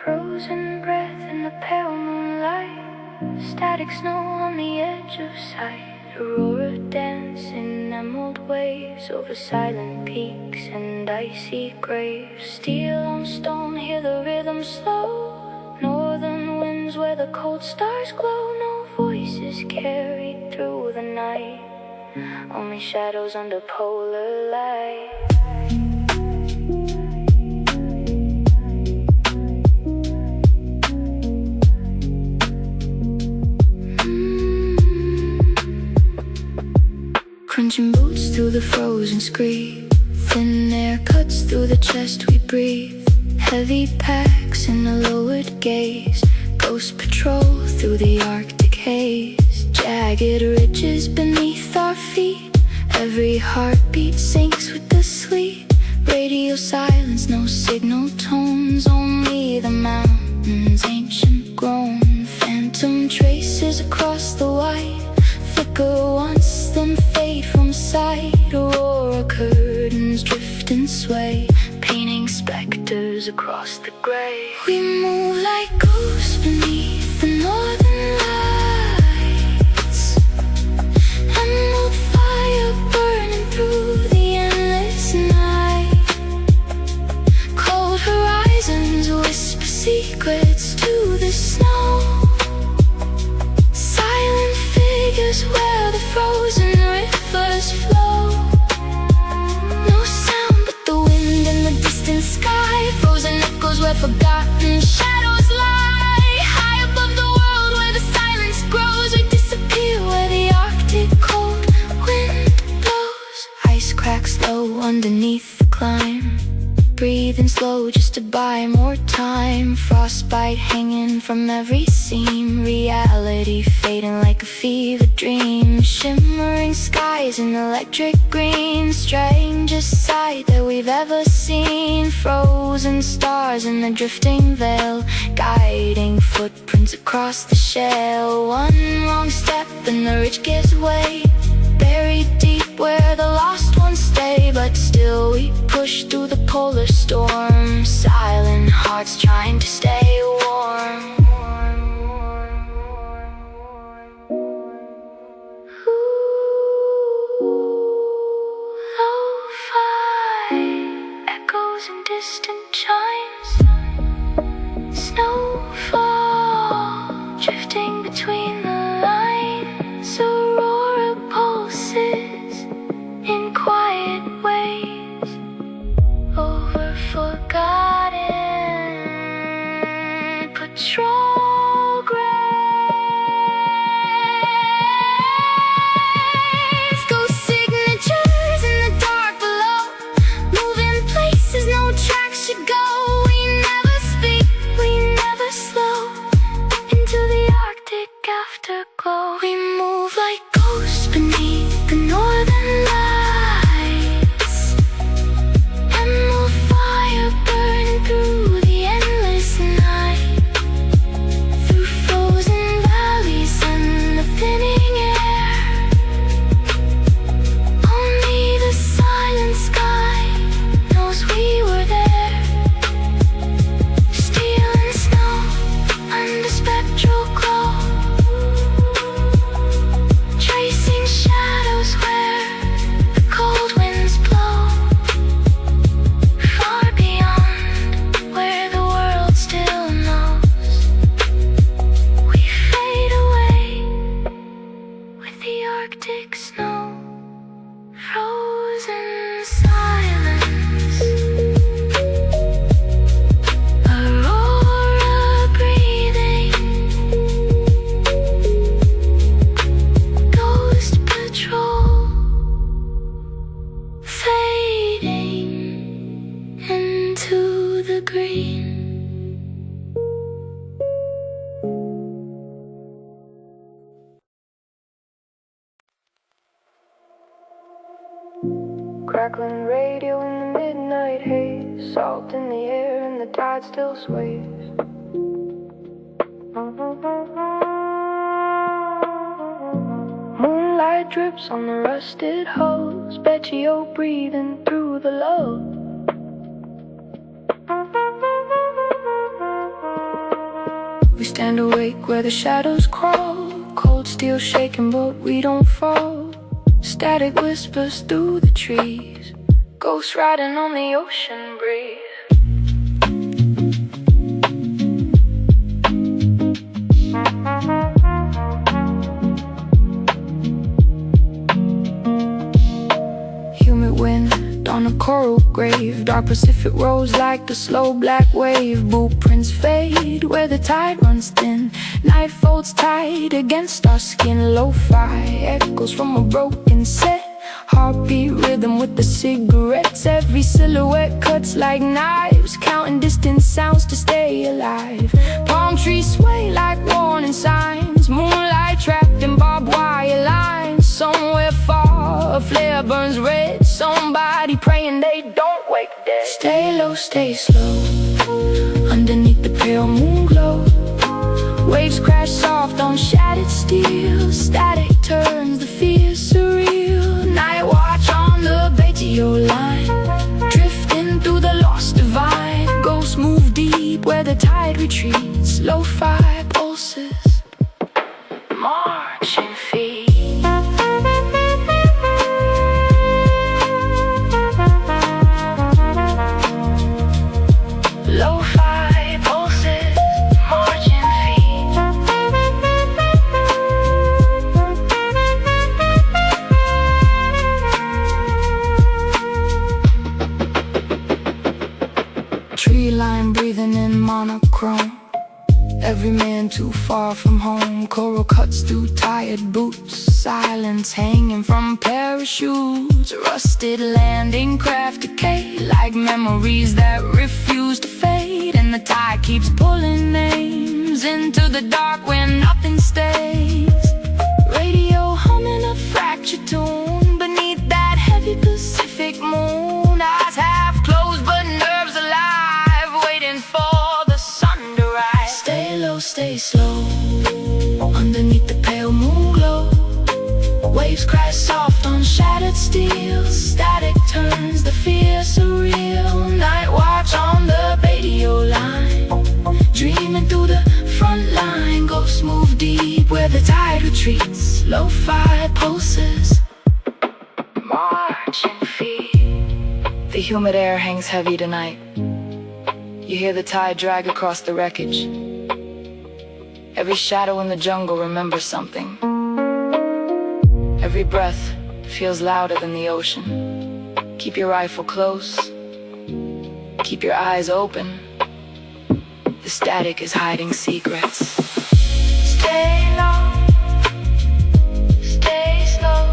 Frozen breath in the pale moonlight, static snow on the edge of sight. Aurora dance in emerald waves over silent peaks and icy graves. Steel on stone, hear the rhythm slow. Northern winds where the cold stars glow. No voices carried through the night, only shadows under polar light. Crunching boots through the frozen screed. Thin air cuts through the chest we breathe. Heavy packs in a lowered gaze. Ghost patrol through the Arctic haze. Jagged ridges beneath our feet. Every heartbeat sinks with the sleet. Radio silence, no signal tones. Only the mountains, ancient grown. Phantom traces across the white. Flicker once, then fade from sight. Aurora curtains drift and sway, painting specters across the gray. We move like ghosts beneath the northern lights. Emerald fire burning through the endless night. Cold horizons whisper secrets to the snow. Where the frozen rivers flow. No sound but the wind in the distant sky. Frozen echoes where forgotten shadows lie. High above the world where the silence grows, we disappear where the Arctic cold wind blows. Ice cracks low underneath the climb. Breathing slow just to buy more time. Frostbite hanging from every seam. Reality fading like a fever dream. Shimmering skies in electric green. Strangest sight that we've ever seen. Frozen stars in the drifting veil, guiding footprints across the shale. One wrong step and the ridge gives way. Buried deep where the lost ones stay, but still we push through the polar storm. Silent hearts trying to stay warm. Lo-fi echoes in distant chimes. Snowfall drifting between the lines. Aurora pulses in quiet ways over forgotten patrol graves. Ghost signatures in the dark below, moving places no tracks should go. We never speak, we never slow, into the Arctic afterglow. We move like ghosts beneath the northern lights. Emerald fire burning through the endless night. Through frozen valleys and the thinning air. Only the silent sky knows we were there. Steel and snow under spectral glow. Tracing shadows where the cold winds blow. Far beyond where the world still knows. We fade away with the Arctic snow. Frozen silence. Aurora breathing. Ghost patrol fading into the green. Crackling radio in the midnight haze. Salt in the air and the tide still sways. Moonlight drips on the rusted hulls. Betty-O breathing through the lull. We stand awake where the shadows crawl, cold steel shaking but we don't fall. Static whispers through the trees, ghosts riding on the ocean breeze. Humid wind on a coral grave, dark Pacific rose like the slow black wave. Blueprints fade where the tide runs thin, night folds tight against our skin. Lo-fi echoes from a broken set, heartbeat rhythm with the cigarettes. Every silhouette cuts like knives, counting distant sounds to stay alive. Palm trees sway like warning signs, moonlight trapped in barbed wire lines. Somewhere far, a flare burns red, somebody praying they don't wake dead. Stay low, stay slow, underneath the pale moon glow. Waves crash soft on shattered steel, static turns the fear surreal. Night watch on the Batio line, drifting through the lost divine. Ghosts move deep where the tide retreats, lo-fi pulses, marching feet. Lo-fi pulses, marching feet. Tree line breathing in monochrome, every man too far from home. Coral cuts through tired boots, silence hanging from parachutes. Rusted landing craft decay like memories that refuse to fade. And the tide keeps pulling names into the dark where nothing stays. Radio humming a fractured tune beneath that heavy Pacific moon. Eyes half closed but nerves alive, waiting for the sun to rise. Stay low, stay slow, underneath the pale moon glow. Waves crash soft on shattered steel, static turns the fear surreal. Night watch on the Batio line, dreaming through the front line. Ghosts move deep where the tide retreats, lo-fi pulses, marching feet. The humid air hangs heavy tonight. You hear the tide drag across the wreckage. Every shadow in the jungle remembers something. Every breath feels louder than the ocean. Keep your rifle close, keep your eyes open. The static is hiding secrets. Stay low, stay slow,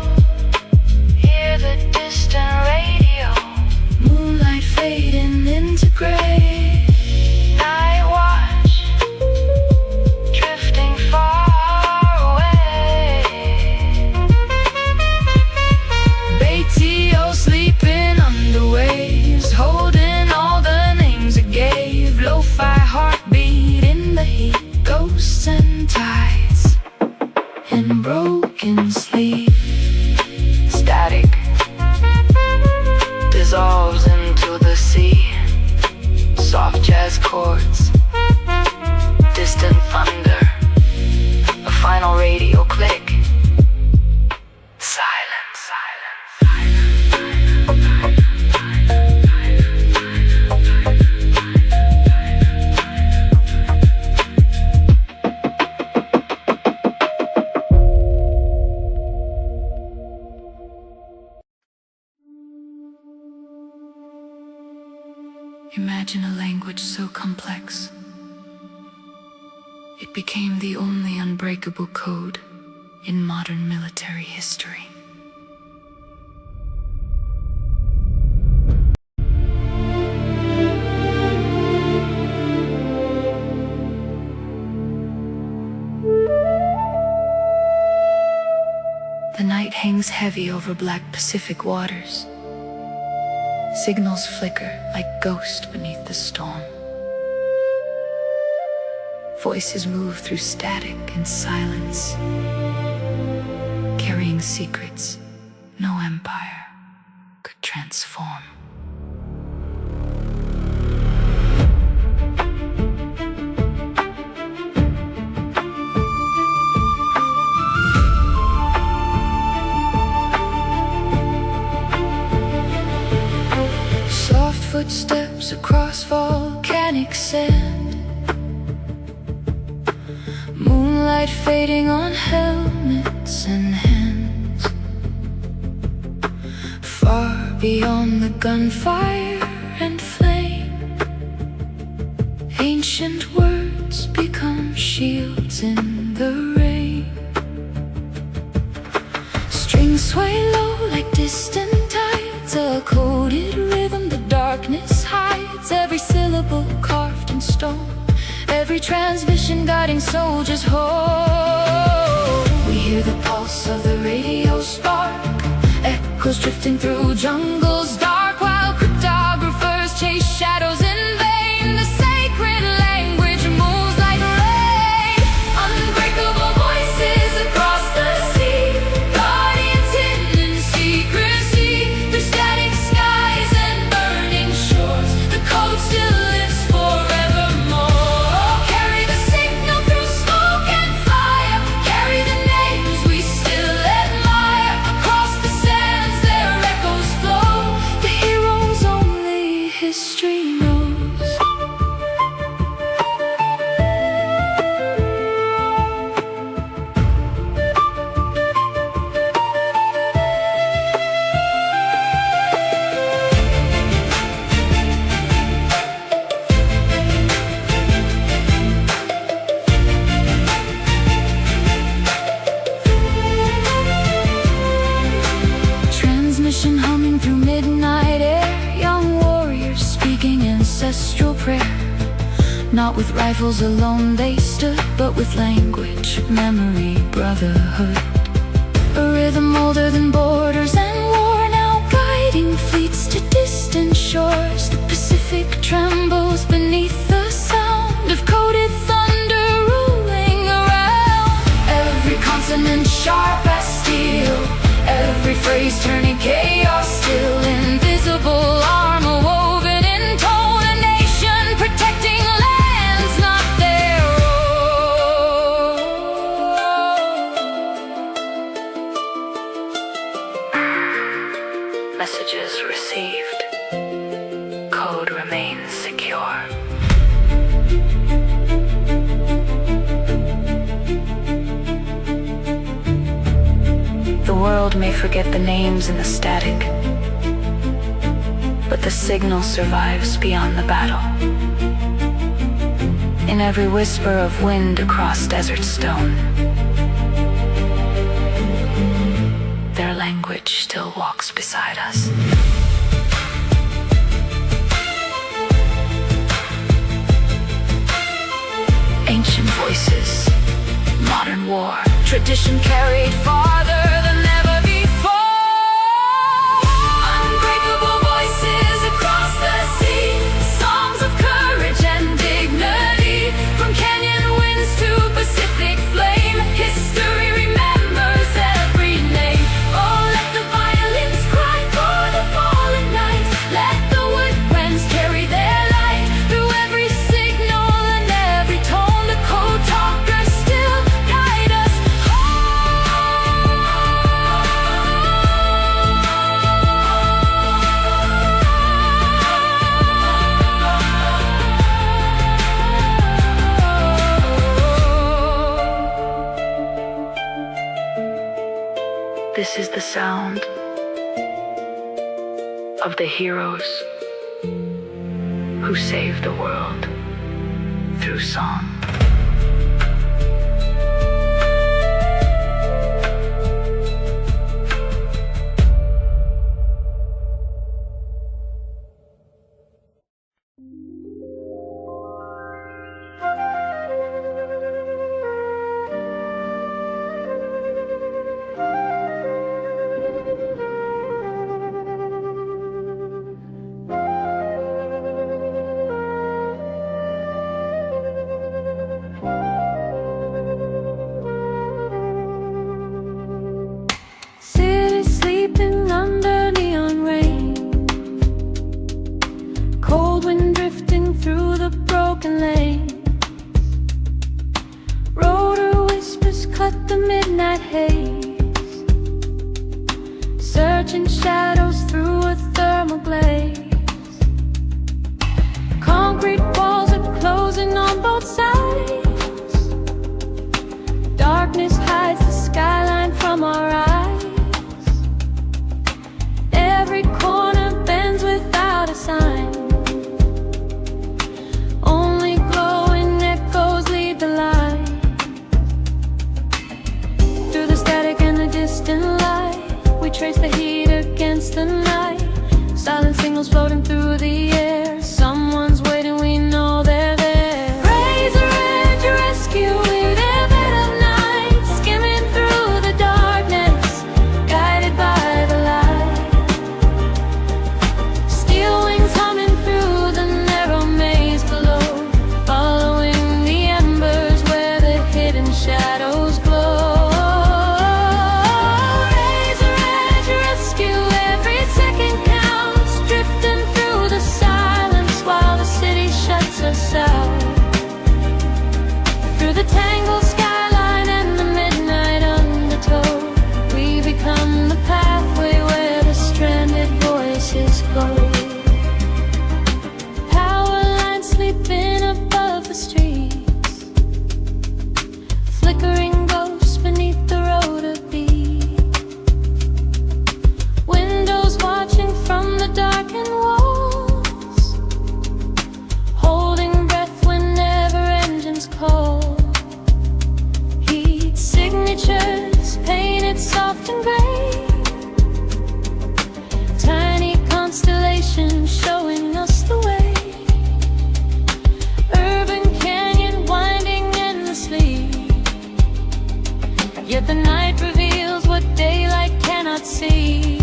hear the distant radio. Moonlight fading into gray. Night watch, drifting far away. Batio sleeping under waves, holding all the names it gave. Lo-fi heartbeat in the heat, ghosts and tides in broken sleep. Static dissolves into the sea, soft jazz chords, distant thunder, a final radio click. Silence, Imagine a language so complex, it became the only unbreakable code in modern military history. The night hangs heavy over black Pacific waters. Signals flicker like ghosts beneath the storm. Voices move through static and silence, carrying secrets no empire could transform. footsteps across volcanic sand, moonlight fading on helmets and hands. Far beyond the gunfire and flame, ancient words become shields in the rain. Strings sway low like distant tides, a coded rhythm the darkness hides. Every syllable carved in stone, every transmission guiding soldiers home. We hear the pulse of the radio spark, echoes drifting through jungles dark, while cryptographers chase shadows in vain. The sacred language moves like rain, unbreakable voices across the sea, guardians hidden in secrecy. Through static skies and burning shores, the code still lives forevermore. Carry the signal through smoke and fire, carry the names we still admire. Across the sands their echoes flow, the heroes only history knows. Transmission humming through midnight air, young warriors speaking ancestral prayer. Not with rifles alone they stood, but with language, memory, brotherhood. A rhythm older than borders and war, now guiding fleets to distant shores. The Pacific trembles beneath the sound of coded thunder ruling around. Every consonant sharp as steel, every phrase turning chaos still. Invisible armor woven in tone, a nation protecting lands not their own. Messages received, code remains secure. The world may forget the names in the static, but the signal survives beyond the battle. In every whisper of wind across desert stone, their language still walks beside us. Ancient voices, modern war, tradition carried farther than ever before. Unbreakable voices across the sea, songs of courage and dignity. From canyon winds to Pacific flame, history remembers every name. Oh, let the violins cry for the fallen night, let the woodwinds carry their light. Through every signal and every tone, the code talkers still guide us. This is the sound of the heroes who saved the world through song. midnight haze, searching shadows through a thermal glaze. Concrete walls are closing on both sides. Darkness hides the skyline from our eyes. Every corner bends without a sign. Only glowing echoes lead the line. Through the static and the distant light, we trace the heat against the night. Silent signals floating through the air. Someone's waiting, we know they're there. Razor edge rescue, we live out of night, skimming through the darkness, guided by the light. Steel wings humming through the narrow maze below, following the embers where the hidden shadows glow. Razor edge rescue, every second counts, drifting through the silence while the city shuts us out. Through the tangled skyline and the midnight undertow, we become the pathway where the stranded voices go. Power lines sleeping above the streets, flickering ghosts beneath the rotor beat. Windows watching from the darkened walls, holding breath whenever engines call. Heat signatures painted soft and gray, tiny constellations showing us the way. Urban canyon winding endlessly, yet the night reveals what daylight cannot see.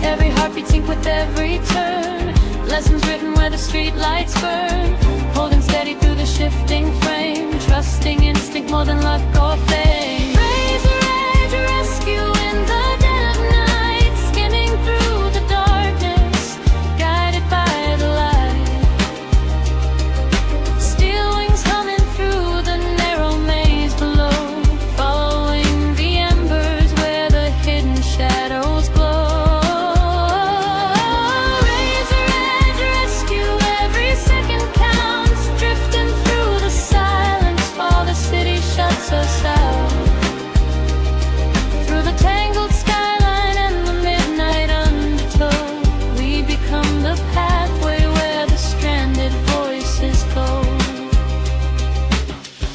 Every heartbeat sync with every turn, lessons written where the street lights burn. Holding steady through the shifting frame, trusting instinct more than luck or fame. Razor edge rescue in the dead of night, skimming through the darkness, guided by the light. Steel wings humming through the narrow maze below, following the embers where the hidden shadows glow. Razor edge rescue, every second counts, drifting through the silence while the city shuts us out. Through the tangled skyline and the midnight undertow, we become the pathway where the stranded voices go.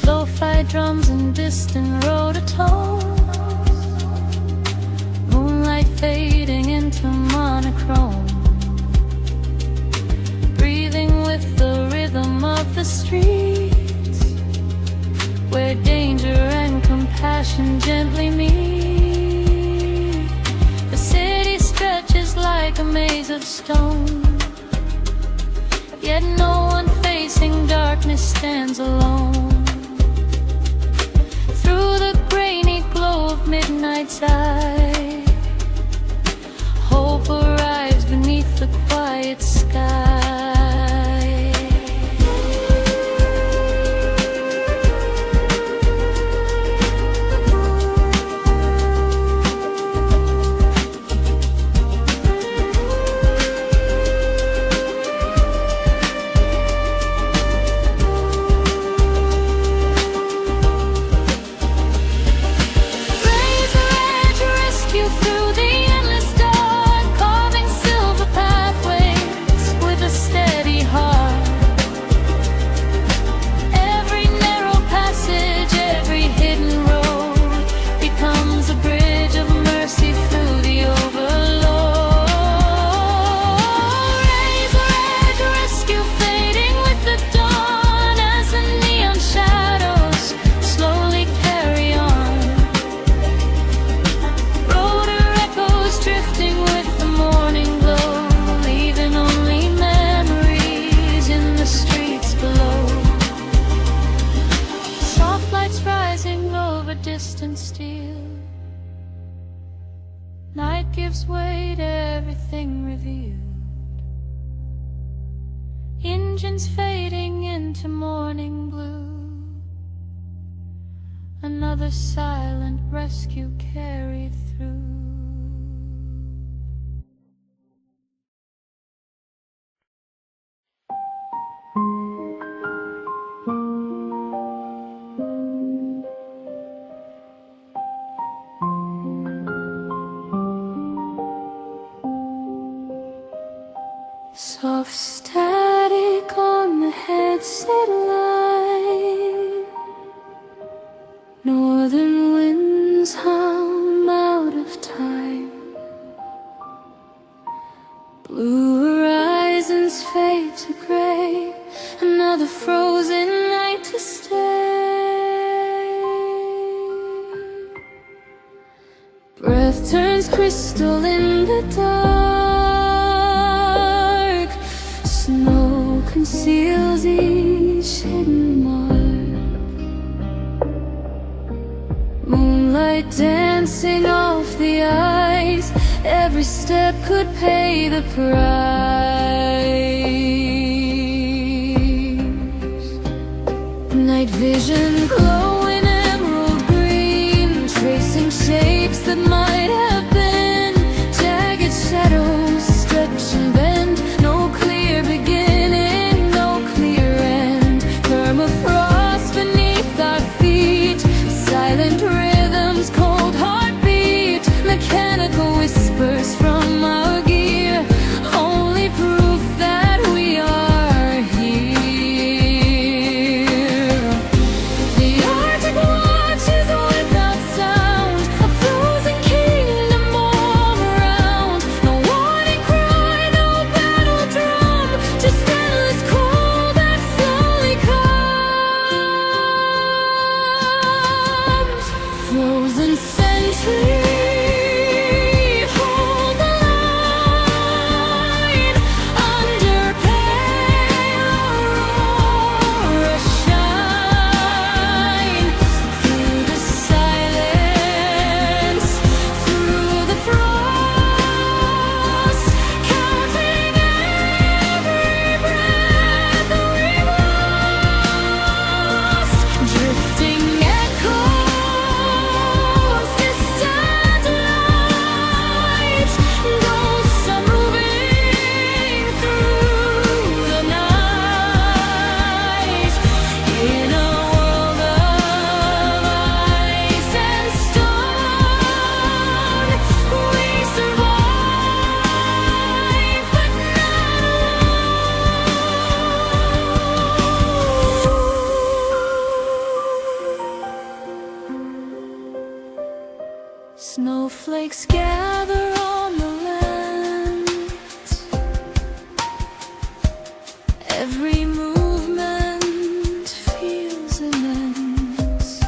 Lo-fi drums and distant rototones, moonlight fading into monochrome, breathing with the rhythm of the streets, where danger and compassion gently meet. The city stretches like a maze of stone, yet no one facing darkness stands alone. Through the grainy glow of midnight's eye, hope arrives beneath the quiet sky. Razor edge rescue through the endless dark, carving silver pathways with a steady heart. Every narrow passage, every hidden road becomes a bridge of mercy through the overload. Razor edge rescue fading with the dawn as the neon shadows slowly carry on. Rotor echoes drifting with the morning glow, leaving only memories in the streets below. Soft lights rising over distant steel, night gives way to everything revealed. Engines fading into morning blue, another silent rescue carried through. Soft static on the headset line. Northern winds hum out of time. Blue horizons fade to gray. Another frozen night to stay. Breath turns crystal in the dark. Snow conceals each hidden mark. Moonlight dancing off the ice. Every step could pay the price. Night vision glowing emerald green, tracing shapes that might have been. Jagged shadows stretch and bend. No clear beginning, no clear end. Permafrost beneath our feet. Silent rhythms, cold heartbeat. Mechanical whispers from our gear. Only proof that we are here. The Arctic watches without sound. A frozen kingdom all around. No warning cry, no battle drum. Just endless cold that slowly comes. Frozen century. Snowflakes gather on the land. Every movement feels immense.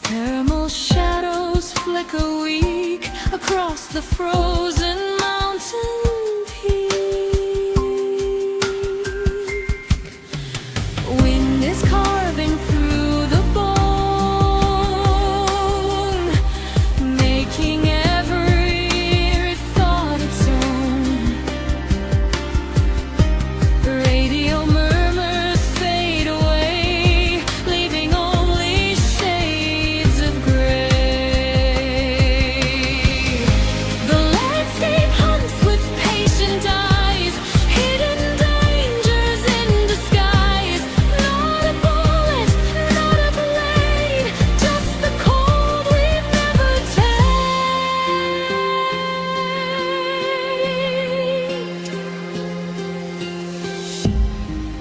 Thermal shadows flicker weak across the frozen mountain peak. Wind is carving through the bone, making every thought its own. Radio murmurs fade away, leaving only shades of gray. The landscape hunts with patient eyes, hidden dangers in disguise. Not a bullet, not a blade, just the cold we've never tamed.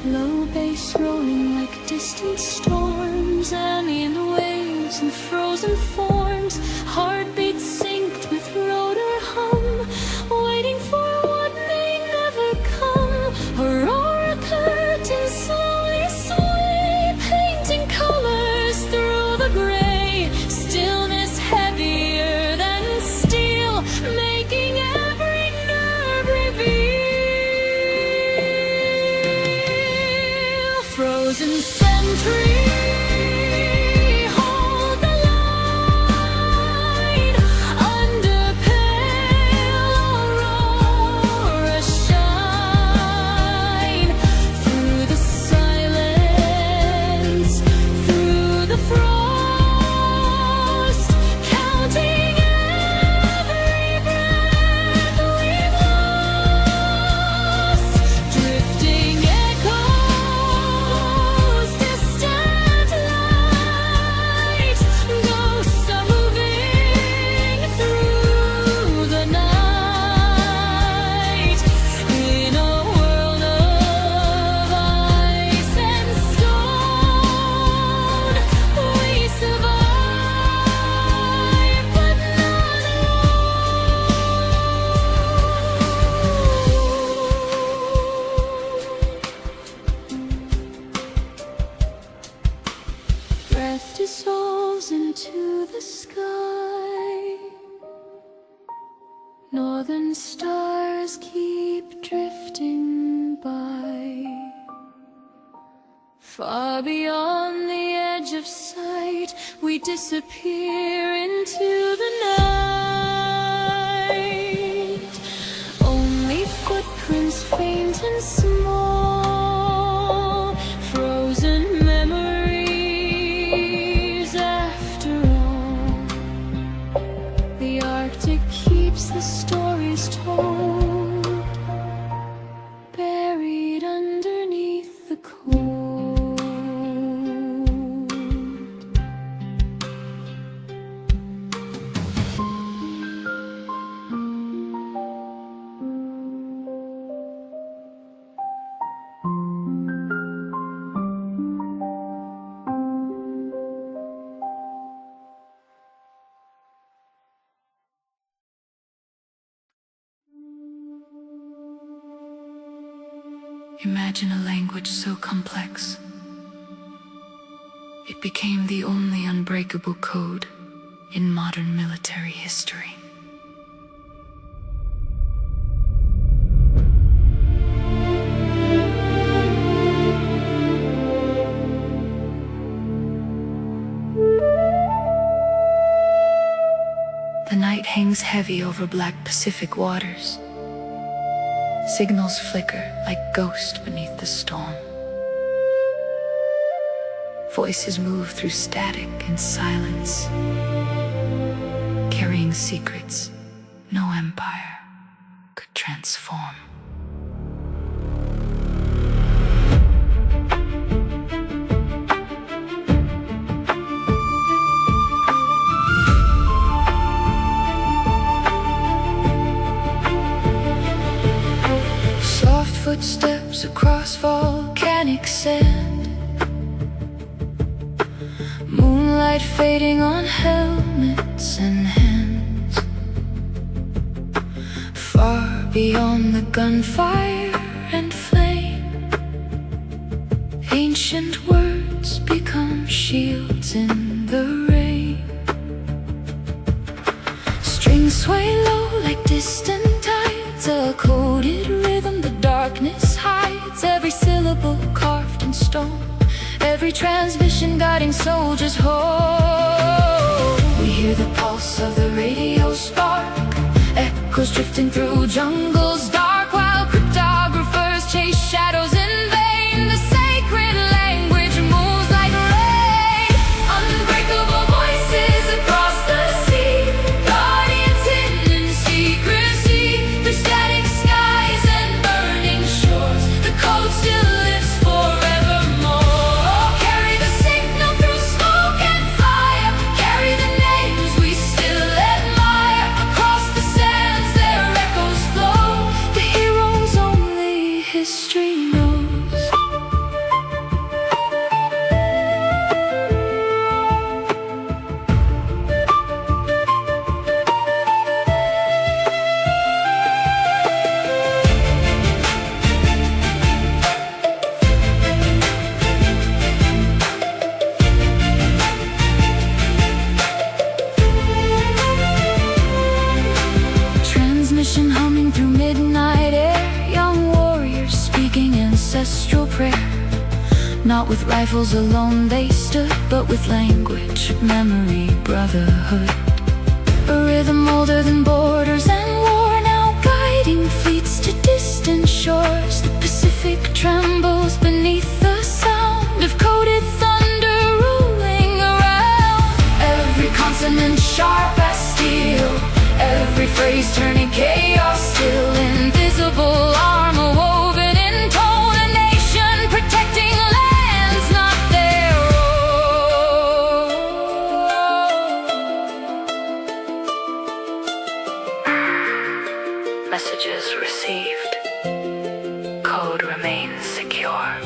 Low bass rolling like distant storms, alien waves and frozen forms. Heartbeats synced with rotor hum, waiting for what may never come. Aurora curtains slowly sway, painting colors through the gray. Stillness heavier than steel, making every nerve reveal. Frozen century. Hold the line. Under pale aurora shine. Through the silence, through the frost, counting every breath we've lost. Drifting echoes, distant drifting by, far beyond the edge of sight, we disappear into the night. Only footprints faint and small, frozen memories after all. The Arctic keeps the stories told, buried underneath the cold. Imagine a language so complex, it became the only unbreakable code in modern military history. The night hangs heavy over black Pacific waters. Signals flicker like ghosts beneath the storm. Voices move through static and silence, carrying secrets no empire could transform. Footsteps across volcanic sand, moonlight fading on helmets and hands. Far beyond the gunfire and flame, ancient words become shields in the rain. Strings sway low like distant tides, a coded rhythm the darkness hides. Every syllable carved in stone, every transmission guiding soldiers home. We hear the pulse of the radio spark, echoes drifting through jungles dark, while cryptographers chase shadows in vain. The sacred language moves like rain, unbreakable voices across the sea, guardians hidden in secrecy. Through static skies and burning shores, the code still lives forevermore. Carry the signal through smoke and fire, carry the names we still admire. Across the sands their echoes flow, the heroes only history knows. Transmission humming through midnight air, young warriors speaking ancestral prayer. Not with rifles alone they stood, but with language, memory, brotherhood. A rhythm older than borders and war, now guiding fleets to distant shores. The Pacific trembles beneath the sound of coded thunder rolling around. Every consonant sharp as steel, every phrase turning chaos still. Invisible armor woven in tone, a nation protecting lands not their own. Messages received, code remains secure.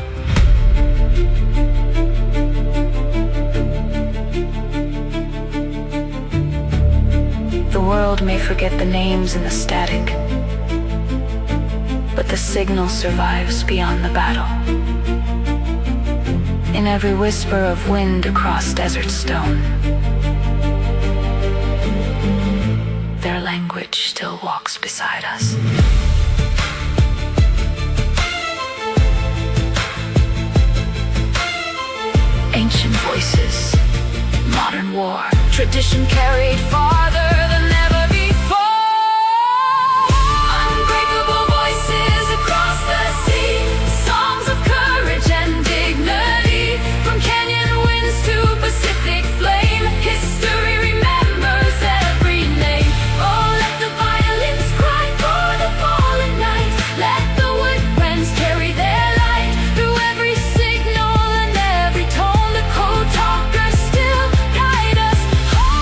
The world may forget the names in the static, but the signal survives beyond the battle. In every whisper of wind across desert stone, their language still walks beside us. tradition carried farther than ever before. Unbreakable voices across the sea, songs of courage and dignity. From canyon winds to Pacific flame, history remembers every name. Oh, let the violins cry for the fallen night. Let the woodwinds carry their light through every signal and every tone. The code talkers still guide us home.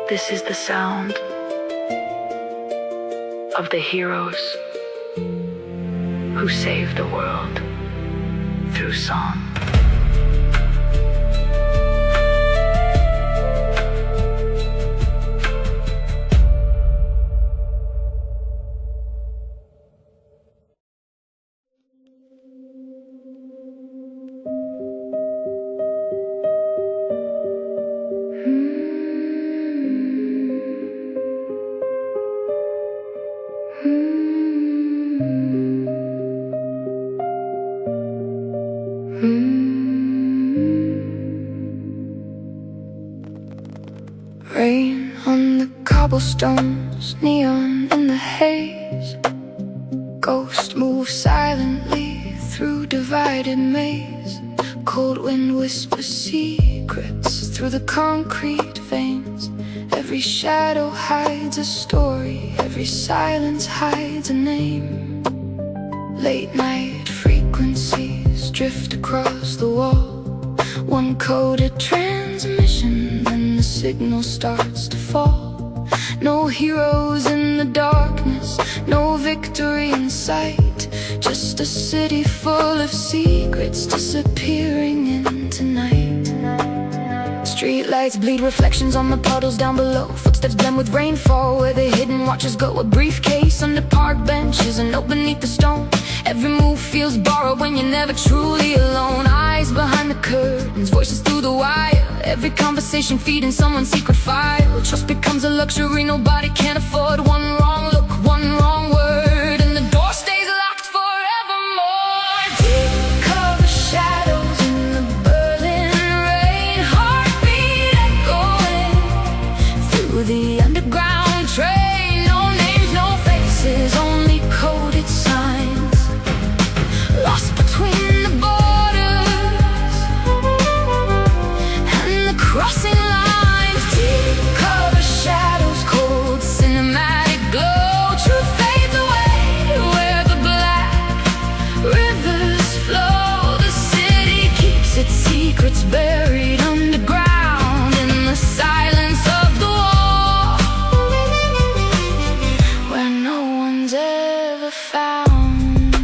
This is the sound of the heroes who saved the world through song. Rain on the cobblestones, neon in the haze. Ghosts move silently through divided maze. Cold wind whispers secrets through the concrete veins. Every shadow hides a story, every silence hides a name. Late night frequencies drift across the wall. One coded transmission, then the signal starts to fall. No heroes in the darkness, no victory in sight. Just a city full of secrets disappearing into night. Streetlights bleed reflections on the puddles down below. Footsteps blend with rainfall where the hidden watchers go. A briefcase under park benches, a note beneath the stone. Every move feels borrowed when you're never truly alone. Eyes behind the curtains, voices through the wire. Every conversation feeding someone's secret file. Trust becomes a luxury nobody can afford. One wrong look, one wrong word, and the door stays locked forevermore. Deep cover shadows in the Berlin rain. Heartbeat echoing through the underground train. No names, no faces, only coded signs. Lost between the borders and the crossing lines. Deep cover shadows, cold cinematic glow. Truth fades away where the black rivers flow. The city keeps its secrets buried underground in the silence of the wall, where no one's ever found.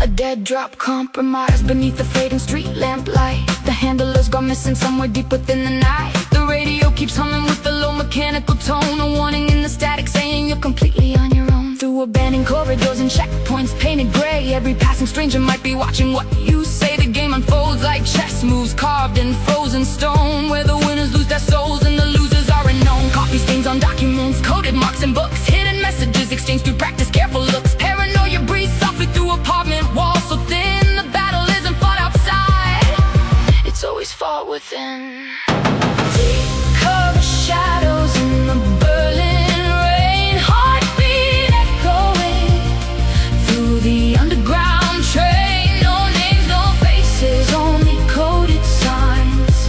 A dead drop compromised beneath the fading street lamplight. The handler's gone missing somewhere deep within the night. The radio keeps humming with the low mechanical tone. A warning in the static saying you're completely on your own. Through abandoned corridors and checkpoints painted gray, every passing stranger might be watching what you say. The game unfolds like chess moves carved in frozen stone, where the winners lose their souls and the losers are unknown. Coffee stains on documents, coded marks and books. Hidden messages exchanged through practice, careful looks. Paranoia breathes softly through apartment walls so thin. The battle isn't fought outside, it's always fought within. Deep cover shadows in the Berlin rain. Heartbeat echoing through the underground train. No names, no faces, only coded signs.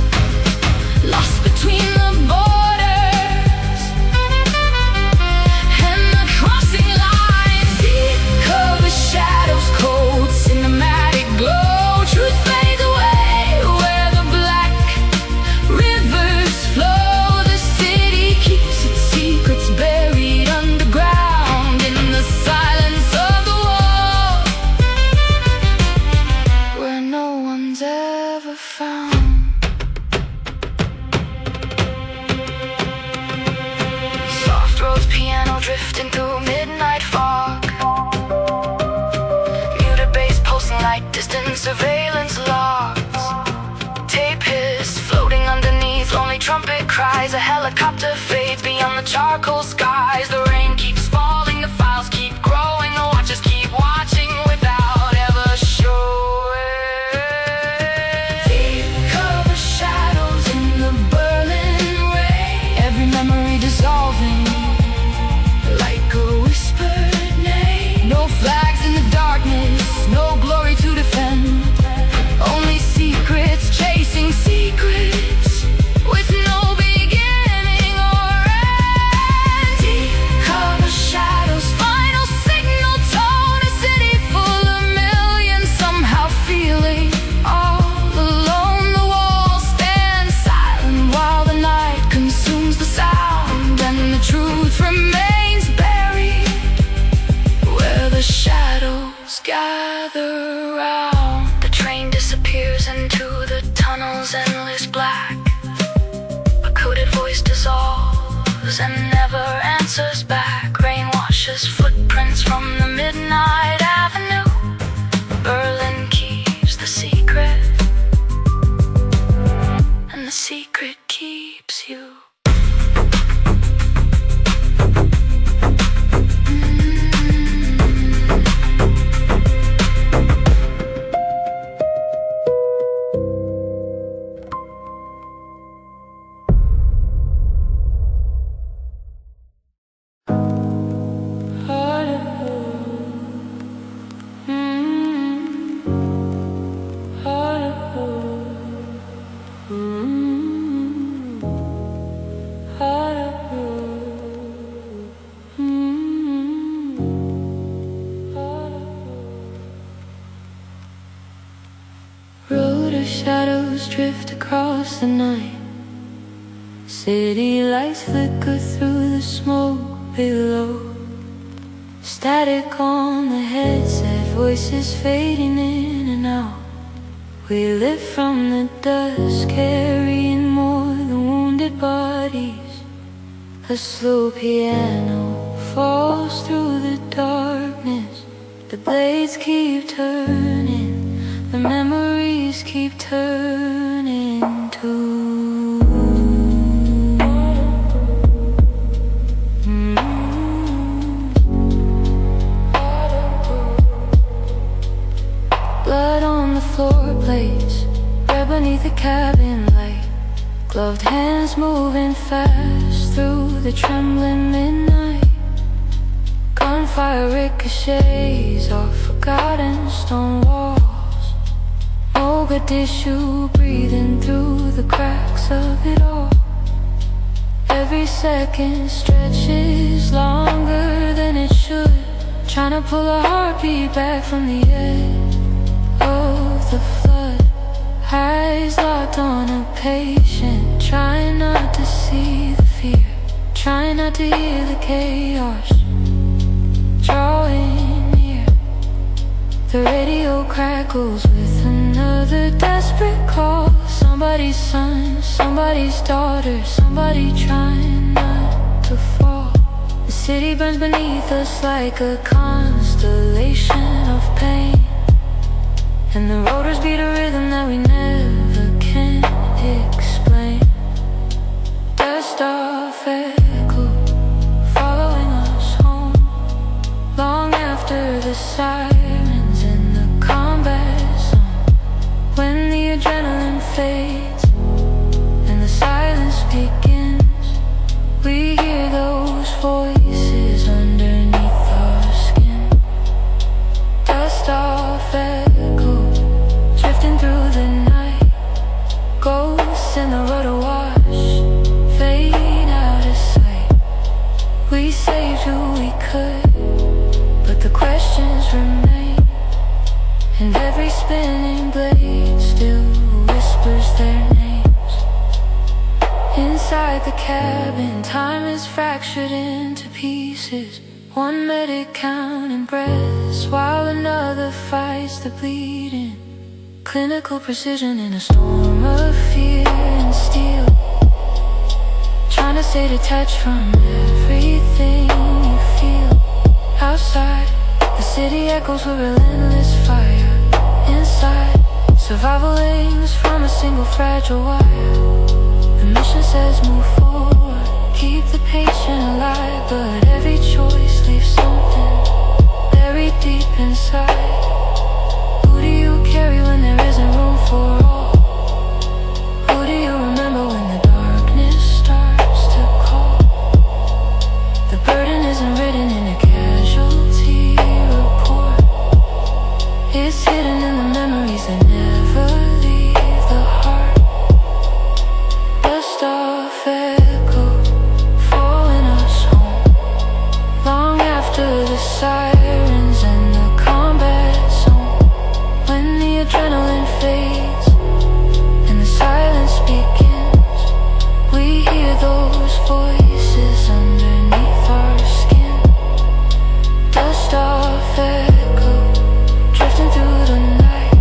Lost between the borders helicopter fades beyond the charcoal skies. The rain keeps falling, the files keep growing, the watchers keep watching without ever showing. Deep cover shadows in the Berlin rain, every memory dissolving like a whispered name. No flags in the darkness, no glory to defend, only secrets chasing secrets with no beginning or end. Deep cover shadows, final signal tone, a city full of millions somehow feeling all alone. The walls stand silent while the night consumes the sound, and the truth remains buried where the shadows gather round. The train disappears into the tunnel's endless black. A coded voice dissolves and never answers back. Rain washes footprints from the midnight avenue. Berlin keeps the secret, and the secret keeps you. Road of shadows drift across the night. City lights flicker through the smoke below. Static on the headset, voices fading in and out. We live from the dust, carrying more than wounded bodies. A slow piano falls through the darkness. The blades keep turning, the memories keep turning too. Blood on the floor plates, red beneath the cabin light. Gloved hands moving fast through the trembling midnight. Gunfire ricochets off forgotten stone walls. Mogadishu breathing through the cracks of it all. Every second stretches longer than it should, trying to pull a heartbeat back from the edge of the flood. Eyes locked on a patient, trying not to see the fear, trying not to hear the chaos drawing near. The radio crackles with another desperate call. Somebody's son, somebody's daughter, somebody trying not to fall. The city burns beneath us like a constellation of pain, and the rotors beat a rhythm that we never can explain. Dust off echo, following us home, long after the sirens in the combat zone. When the adrenaline fades and the silence begins, we hear those voices underneath our skin. Dust off echo, drifting through the night. Ghosts in the road awash, fade out of sight. We saved who we could, but the questions remain, and every spinning blade still whispers their names. Inside the cabin, time is fractured into pieces. One medic counting breaths while another fights the bleeding. Clinical precision in a storm of fear and steel, trying to stay detached from everything you feel. Outside, the city echoes with relentless fire. Inside, survival aims from a single fragile wire. The mission says move forward, keep the patient alive, but every choice leaves something buried deep inside. Who do you carry when there isn't room for all? Who do you remember when the darkness starts to call? The burden isn't written in a casualty report. It's hidden in the memories that never leave the heart. Dust off echo, following us home, long after the sirens and the combat zone. When the adrenaline fades and the silence begins, we hear those voices underneath our skin. Dust off echo, drifting through the night.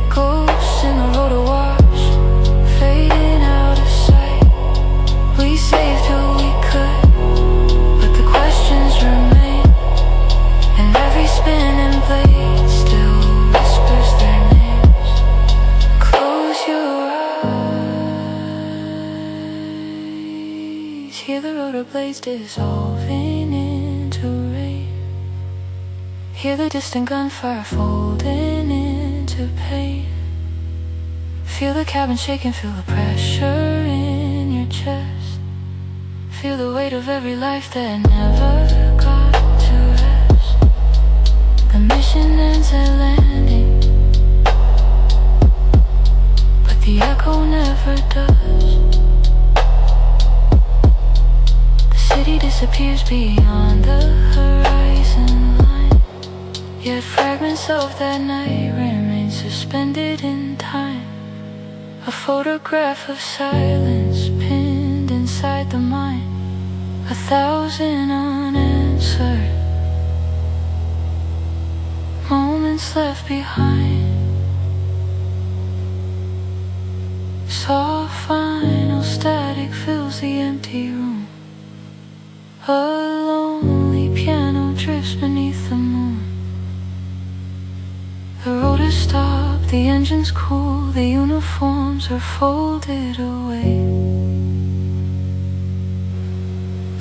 Ghosts in the road awash, fading out of sight. We saved who we could, but the questions remain, and every spinning blade still whispers their names. Close your eyes, hear the rotor blades dissolving into rain. Hear the distant gunfire folding into pain. Feel the cabin shaking, feel the pressure in your chest. Feel the weight of every life that never got to rest. The mission ends at landing, but the echo never does. The city disappears beyond the horizon line, yet fragments of that night remain suspended in time. A photograph of silence pinned inside the mind, 1,000 unanswered moments left behind. Soft final static fills the empty room. A lonely piano drifts beneath the moon. The road is stopped, the engine's cool, the uniforms are folded away.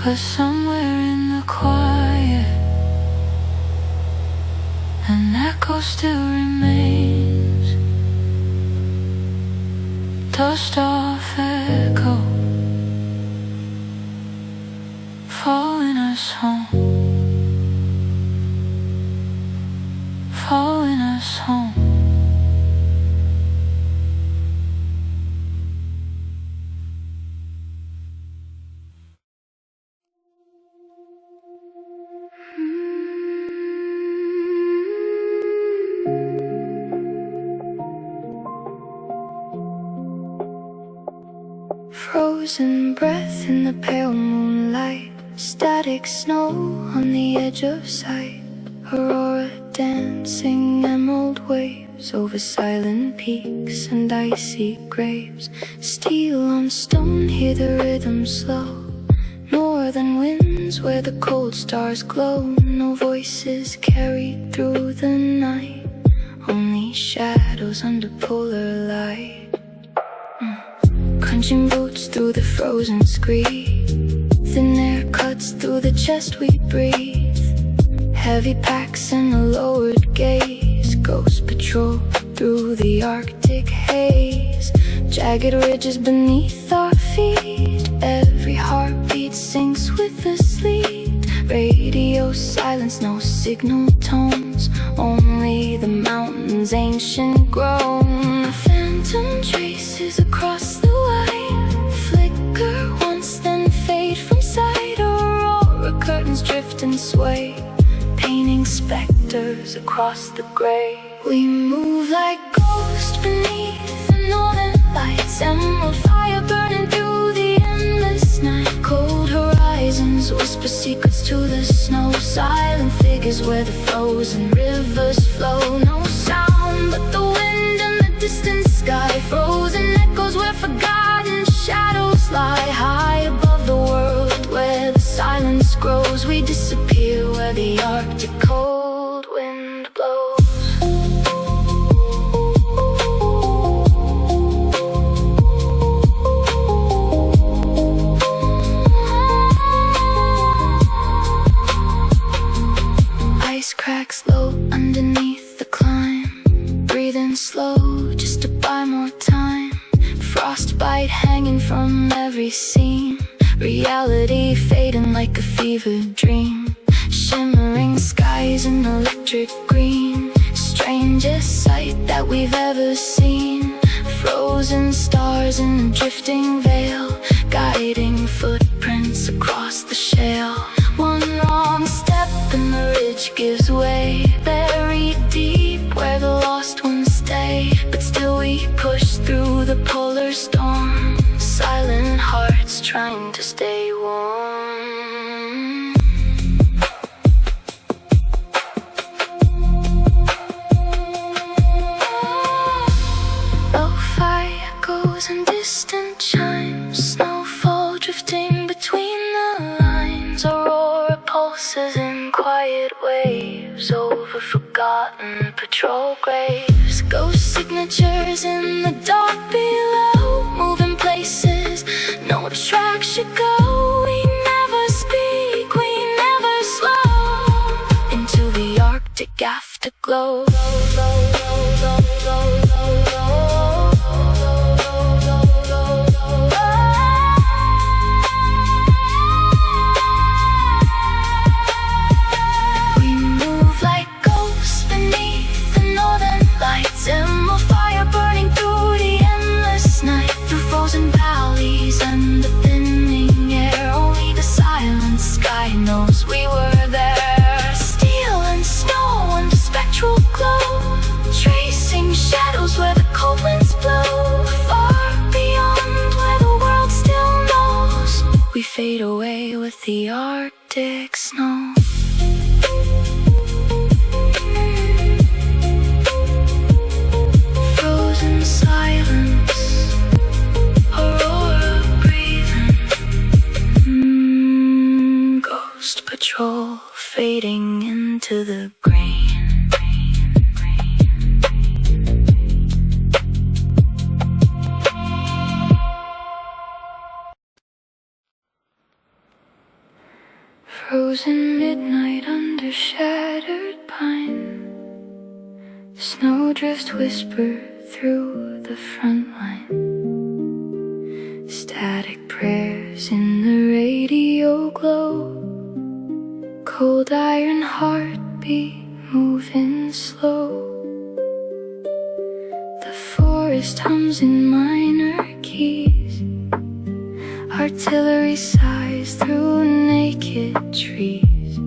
But somewhere in the quiet, an echo still remains. Dust off echo, following us home, following us home. Frozen breath in the pale moonlight, static snow on the edge of sight. Aurora dancing emerald waves over silent peaks and icy graves. Steel on stone, hear the rhythm slow. Northern winds where the cold stars glow. No voices carried through the night, only shadows under polar light. Crunching boots through the frozen screed, thin air cuts through the chest we breathe. Heavy packs and a lowered gaze, ghost patrol through the Arctic haze. Jagged ridges beneath our feet, every heartbeat sinks with the sleet. Radio silence, no signal tones, only the mountains' ancient groan. Phantom traces across the white, flicker once then fade from sight. Aurora curtains drift and sway, painting specters across the gray. We move like ghosts beneath the northern lights, emerald fire burning through the endless night. Cold horizons whisper secrets to the snow, silent figures where the frozen rivers flow. No sound but the wind and the distant sky, frozen echoes where forgotten shadows lie. High above the world where the silence grows, we disappear where the Arctic cold wind blows. reality fading like a fevered dream. Shimmering skies in electric green, strangest sight that we've ever seen. Frozen stars in a drifting veil, guiding footprints across the shale. One wrong step and the ridge gives way, buried deep where the lost ones stay. But still we push through the polar storm, silent hearts trying to stay warm. Lo-fi echoes and distant chimes, snowfall drifting between the lines. Aurora pulses in quiet waves over forgotten patrol graves. Ghost signatures in the dark below, moving places no track should go. We never speak, we never slow, into the Arctic afterglow. We move like ghosts beneath the northern lights, emerald fire burning through the endless night. Through frozen valleys and the thinning air, only the silent sky knows we were there. Steel and snow and a spectral glow, tracing shadows where the cold winds blow. Far beyond where the world still knows, we fade away with the Arctic snow. Frozen silence, aurora breathing, ghost patrol fading into the grain. Frozen midnight under shattered pine, snowdrifts whisper through the front line. Static prayers in the radio glow, cold iron heartbeat moving slow. The forest hums in minor keys, artillery sighs through naked trees.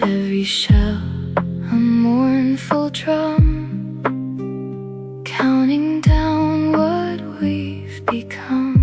Every shell a mournful drum, counting down what we've become.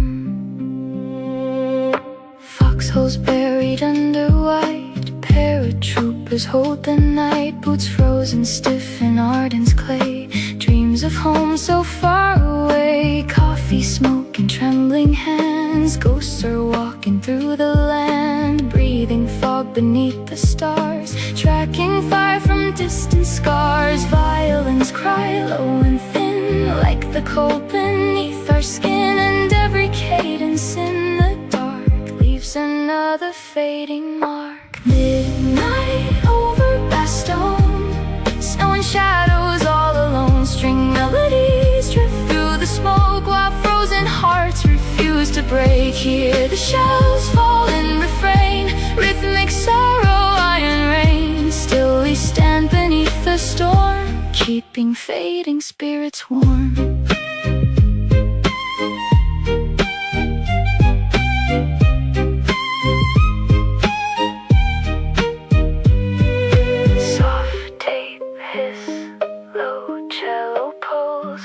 Foxholes buried under white, paratroopers hold the night. Boots frozen stiff in Arden's clay, dreams of home so far away. Coffee smoke in trembling hands, ghosts are walking through the land. Breathing fog beneath the stars, tracking fire from distant scars. Violins cry low and thin, like the cold beneath our skin. And every cadence in the dark leaves another fading mark. Midnight over Bastogne, snow and shadows all alone. String melodies drift through the smoke while frozen hearts refuse to break. Hear the shells fall in refrain, rhythmic sorrow, iron rain. Still we stand beneath the storm, keeping fading spirits warm.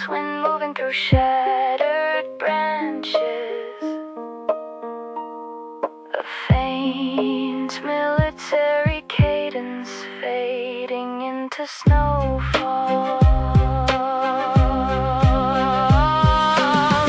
Wind moving through shattered branches, a faint military cadence fading into snowfall.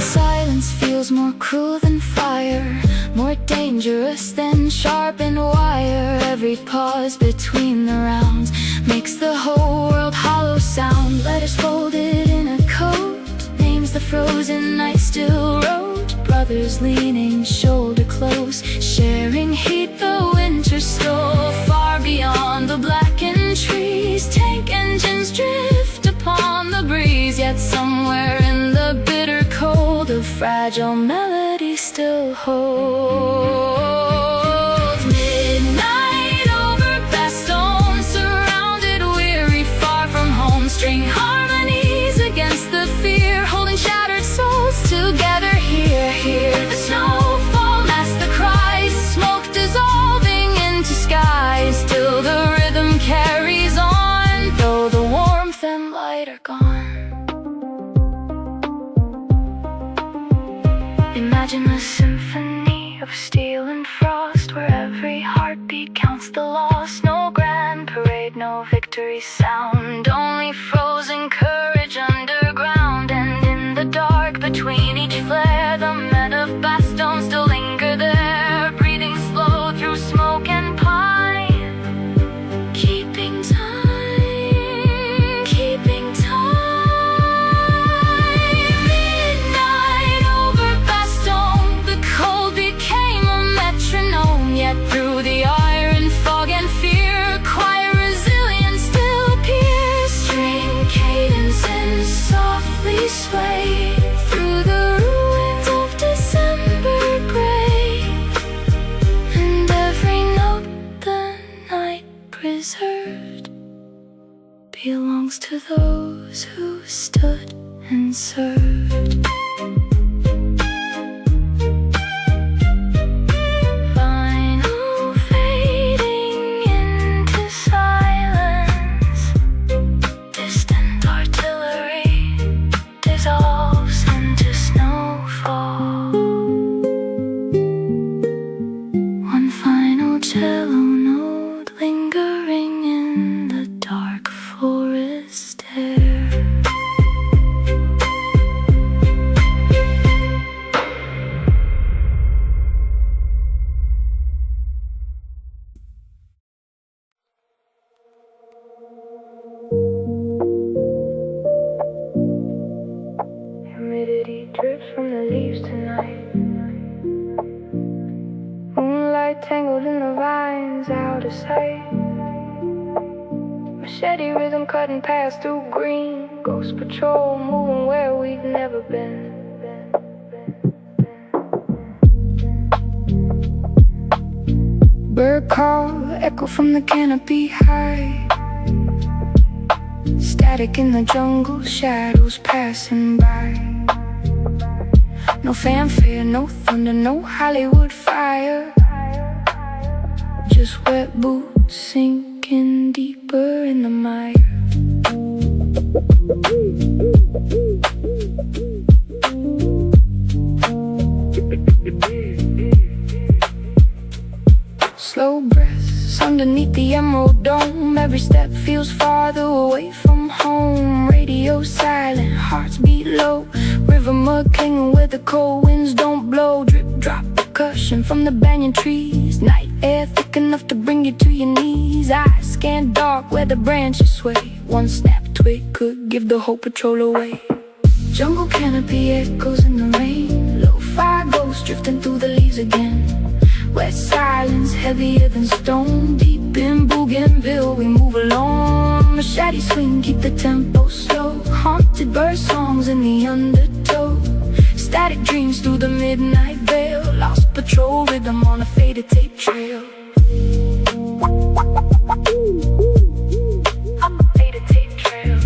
Silence feels more cruel than fire, more dangerous than sharpened wire. Every pause between the rounds makes the whole world hollow sound. Letters folded in a coat, names the frozen night still wrote. Brothers leaning shoulder close, sharing heat the winter stole. Far beyond the blackened trees, tank engines drift upon the breeze. Yet somewhere in the bitter cold, a fragile melody still holds. loss, no grand parade, no victory sound, only frozen courage underground. And in the dark between each flare, the men of Bastogne still linger there, breathing slow through smoke and pine, keeping time, keeping time. Midnight over Bastogne, the cold became a metronome. Yet through the iron fog and fear, quiet resilience still appears. String cadences softly sway through the ruins of December gray, and every note the night preserved belongs to those who stood and served. Final fading into silence, distant artillery dissolves into snowfall. One final cello note lingering in the dark forest air. Humidity drips from the leaves tonight. Moonlight tangled in the vines, out of sight. Machete rhythm cutting past through green. Ghost patrol moving where we've never been. Bird call echo from the canopy high. Static in the jungle, shadows passing by. No fanfare, no thunder, no Hollywood fire. Just wet boots sinking deeper in the mire. Slow breaths underneath the emerald dome. Every step feels farther away from home. Radio silent, hearts beat low. River mud clinging where the cold winds don't blow. Drip drop percussion from the banyan trees. Night air thick enough to bring you to your knees. Eyes scan dark where the branches sway. One snap twig could give the whole patrol away. Jungle canopy echoes in the rain. Lo-fi ghosts drifting through the leaves again. Wet silence heavier than stone. Deep in Bougainville we move along. Machete swing, keep the tempo slow. Haunted bird songs in the undertow. Static dreams through the midnight veil. Lost patrol rhythm on a faded tape trail. On a faded tape trail.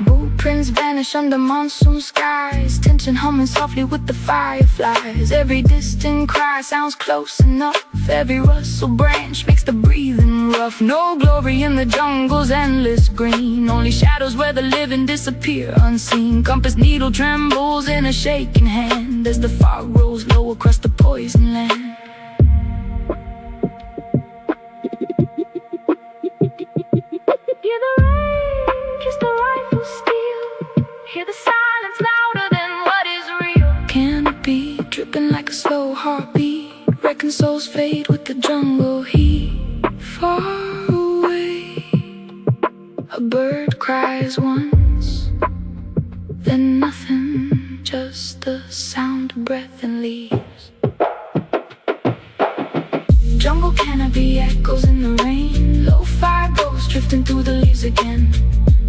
Blueprints vanish under monsoon skies. Tension humming softly with the fireflies. Every distant cry sounds close enough. Every rustle branch makes the breathing rough. No glory in the jungle's endless green. Only shadows where the living disappear unseen. Compass needle trembles in a shaking hand as the fog rolls low across the poison land. Hear the rain, kiss the rifle steel. Hear the silence louder than what is real. Canopy dripping like a slow heartbeat. Wrecking souls fade with the jungle heat. Far away, a bird cries once, then nothing, just the sound of breath and leaves. Jungle canopy echoes in the rain. Lo-fi ghosts drifting through the leaves again.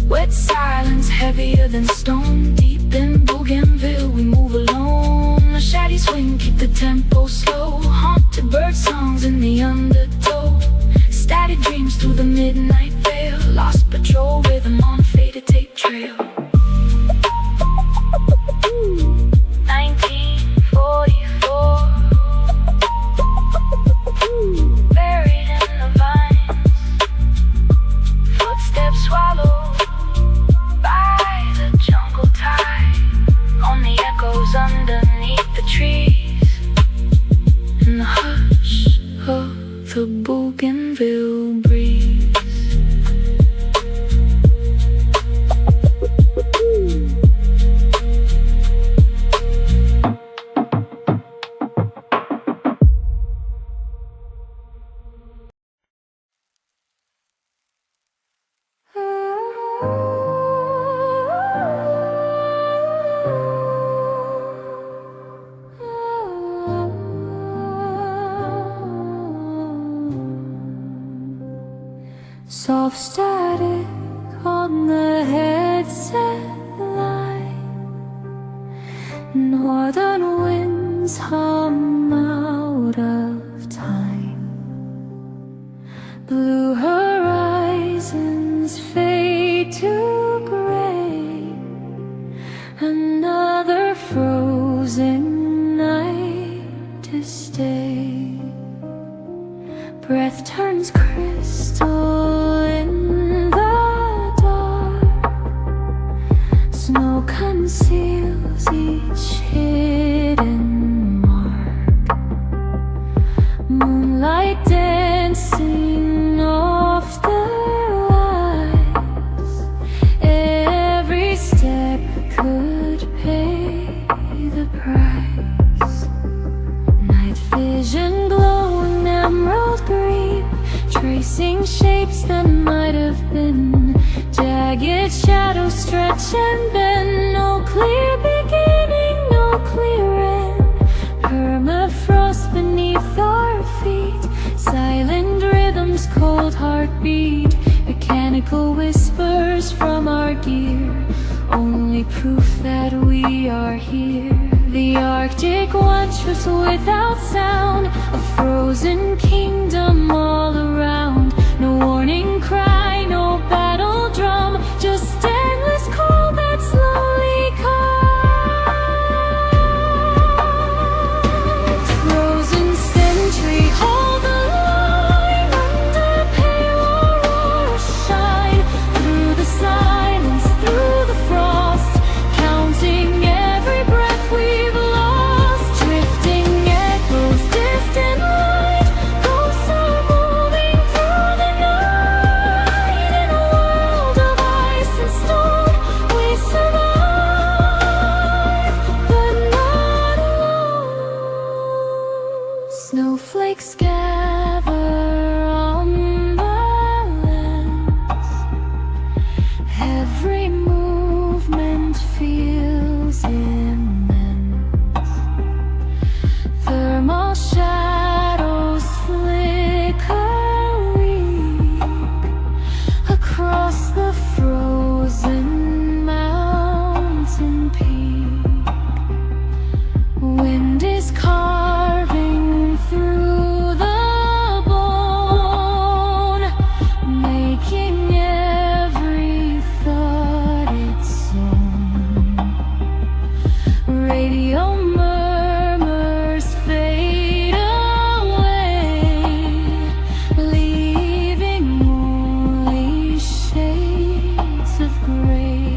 Wet silence heavier than stone. Deep in Bougainville we move alone. Machete swing, keep the tempo slow. Haunted bird songs in the undertow. Static dreams through the midnight veil. Lost patrol rhythm on a faded tape trail. 1944, buried in the vines. Footsteps swallowed by the jungle tide. On the echoes underneath the trees. soft static on the headset line. Northern winds hum out of time. Blue horizons fade to gray. Another frozen night to stay. Breath turns crystal in the dark. Snow conceals each hidden mark. Moonlight dancing off the eyes. Every step could pay the price. Night vision glowing emerald green, tracing shapes that might have been. Jagged shadows stretch and bend. No clear beginning, no clear end. Permafrost beneath our feet. Silent rhythms, cold heartbeat. Mechanical whispers from our gear. Only proof that we are here. The Arctic watches without sound. A frozen kingdom all around. No warning cry, no battle drum. Just endless cold that slowly comes. Frozen sentry, hold the line. Under pale aurora shine. Through the silence, through the frost. Counting every breath we've lost. Drifting echoes, distant light. Ghosts are moving through the night. In a world of ice and stone, we survive, but not alone. Snowflakes gather on the lens. Every movement feels immense. Thermal shadows flicker weak across the frozen mountain peak. Wind is carving through the bone, making every thought its own. Radio murmurs fade away, leaving only shades of gray.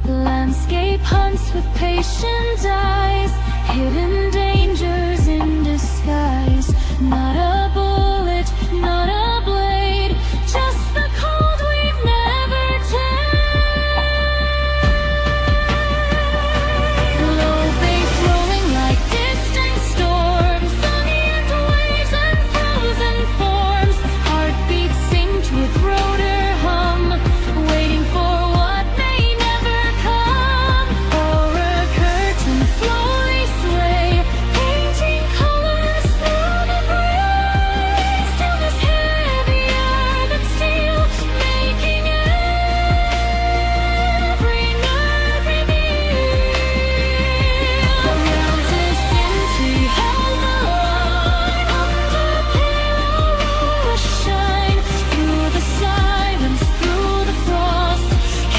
The landscape hunts with patient eyes. Hidden dangers in disguise. Not a bullet, not a blade. Just the cold we've never tamed. Low bass rolling like distant storms. Unending waves and frozen forms. Heartbeats synced with rotor hum. Waiting for what may never come. Aura curtain slowly sway. Painting colors through the gray. Stillness heavier than steel. Making every nerve reveal. Around us empty, hold the line. Under pale aurora shine. Through the silence, through the frost.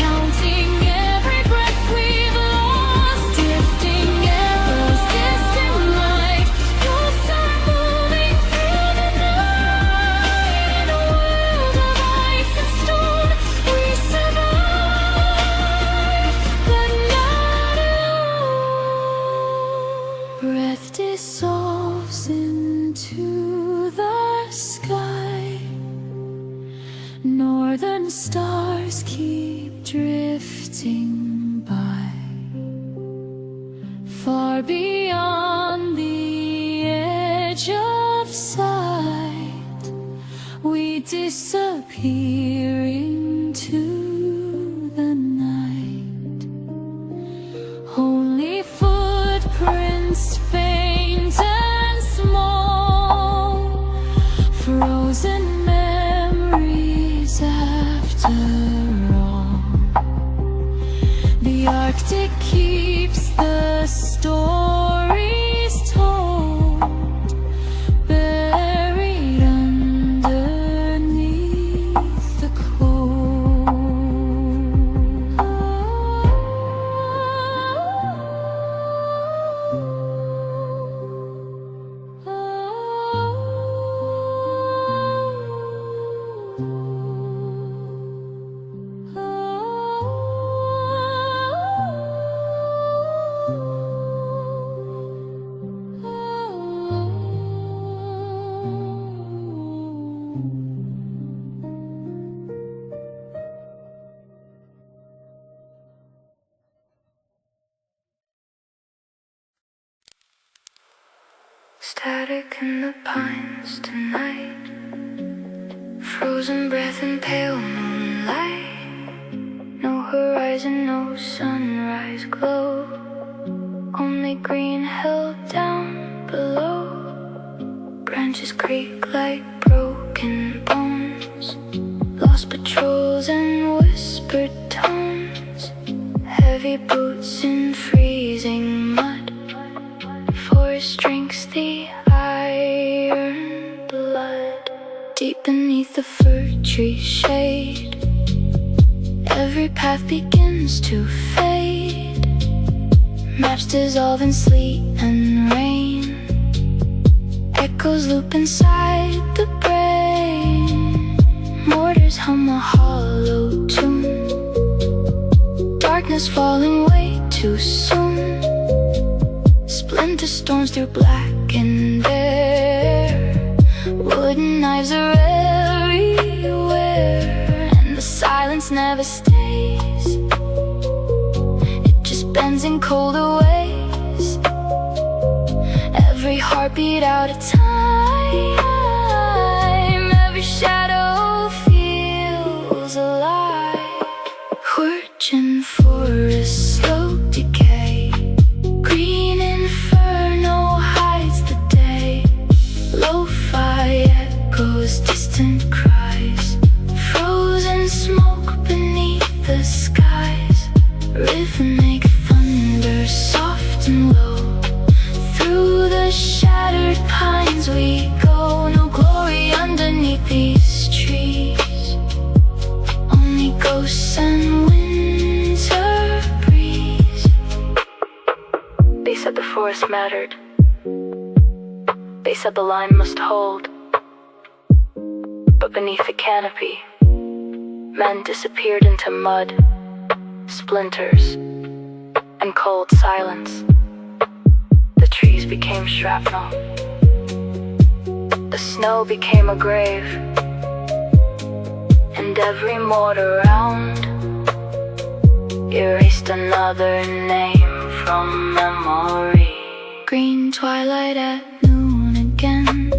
Counting every breath we've lost. Drifting arrows, distant light. Ghosts are moving through the night. In a world of ice and stone, we survive, but not alone. Breath dissolves into the sky. Northern stars keep drifting by. Far beyond the edge of sight, we disappear into the night. Only footprints faint and small, frozen memories Static in the pines tonight, frozen breath in pale moonlight. No horizon, no sunrise glow, only green held down below. Branches creak like broken bones, lost patrols and whispered tones. Heavy boots in freezing mud, forest drinks the iron blood. Deep beneath the fir tree shade, every path begins to fade. Maps dissolve in sleet and rain, echoes loop inside the brain. Mortars hum a hollow tune, darkness falling way too soon. Splinter storms through black and bare, wooden knives are everywhere, and the silence never stays, it just bends in colder ways. Every heartbeat out of time, every shadow feels alive. Virgin forest, slow decay, green inferno hides the day. Lo-fi echoes, distant cries, frozen smoke beneath the skies. Rhythmic thunder, soft and low, through the shattered pines we go. No glory underneath these trees, only ghosts and winter breeze. They said the forest mattered, they said the line must hold, but beneath the canopy, men disappeared into mud, splinters, and cold silence. The trees became shrapnel, the snow became a grave, and every mortar round erased another name from memory. Green twilight at noon again,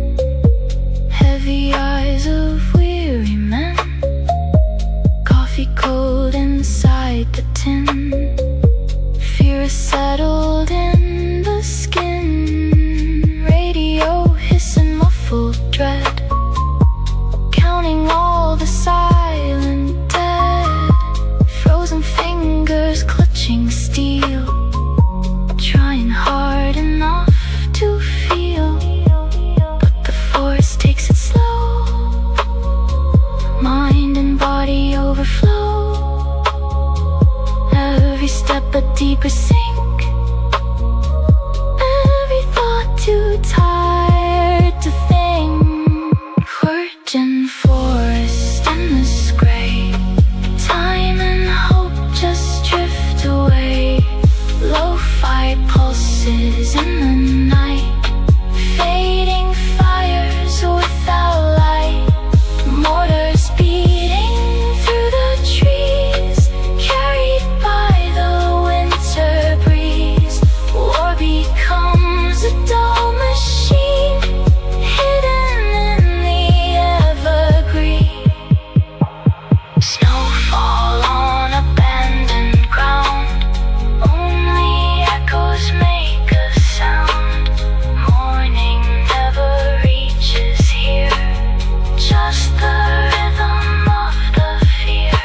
heavy eyes of weary men, coffee cold inside the tin. Fear settled in the skin, radio hissing muffled dread, counting all the silent dead. Frozen fingers clutching steel, trying hard enough to feel, but the forest takes it slow, mind and body overflow. Every step a deeper sink, every thought too tired to think. Virgin forest, endless gray, time and hope just drift away. Lo-fi pulses in the night, fading fires without light. Mortars beating through the trees, carried by the winter breeze. War becomes a dull machine, hidden in the evergreen. Snowfall on abandoned ground, only echoes make a sound. Morning never reaches here, just the rhythm of the fear.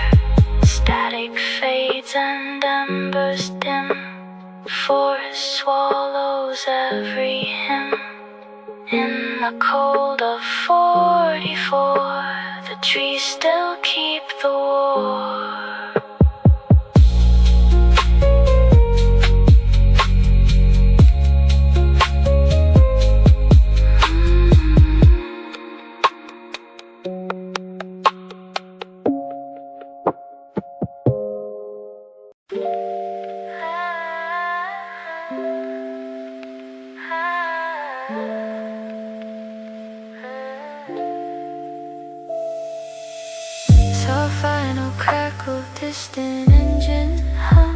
Static fades and embers dim, forest swallows every hymn. In the cold of 44, the trees still keep the war. Saw a final crackle, distant engine hum.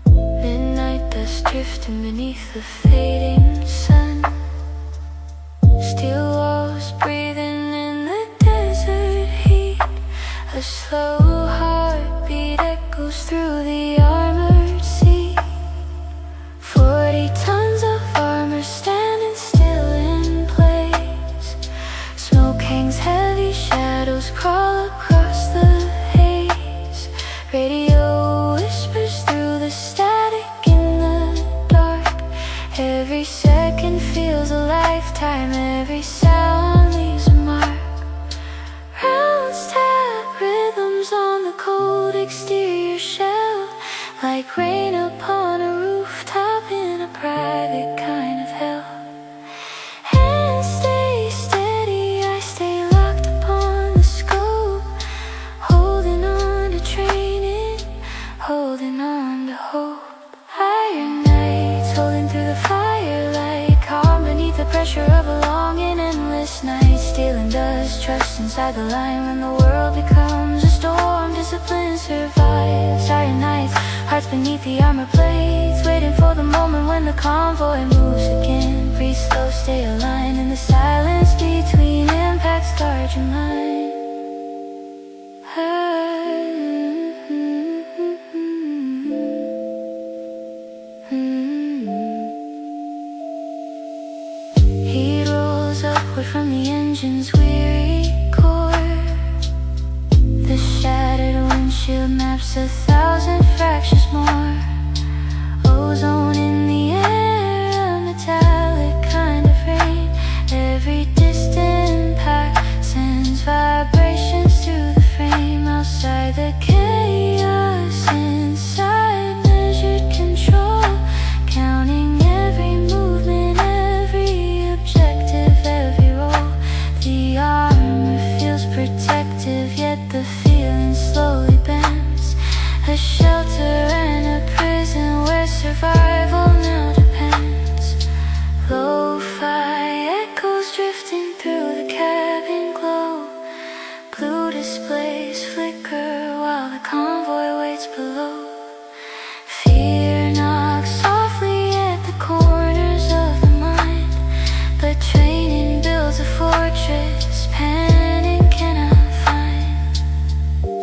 Midnight dust drifting beneath the fading sun. slow heartbeat echoes through the armored sea. 40 tons of armor standing still in place. Smoke hangs heavy, shadows crawl across the haze. Radio whispers through the static in the dark. Every second feels a lifetime, every sound leaves a mark. Rounds tap rhythms on the cold exterior shell, like rain upon a rooftop in a private kind of hell. Hands stay steady, I stay locked upon the scope, holding on to training, holding on to hope. Iron nights, holding through the firelight, calm beneath the pressure of a long and endless night. Stealing dust, trust inside the line. When the world becomes a storm, discipline survives. Iron nights, hearts beneath the armor plates, waiting for the moment when the convoy moves again. Breathe slow, stay aligned in the silence between impacts. Guard your mind. Heat rolls upward from the engine's weary core. The shattered windshield maps 1,000 fractures more. Ozone in the air, a metallic kind of rain. Every distant impact sends vibrations through the frame. Outside the chaos, inside measured control, counting every movement, every objective, every roll. The armor feels protective, yet the feeling slowly bends. A shelter and a prison where survival now depends. Lo-fi echoes drifting through the cabin glow. Blue displays flicker while the convoy waits below. Fear knocks softly at the corners of the mind, but training builds a fortress panic cannot find.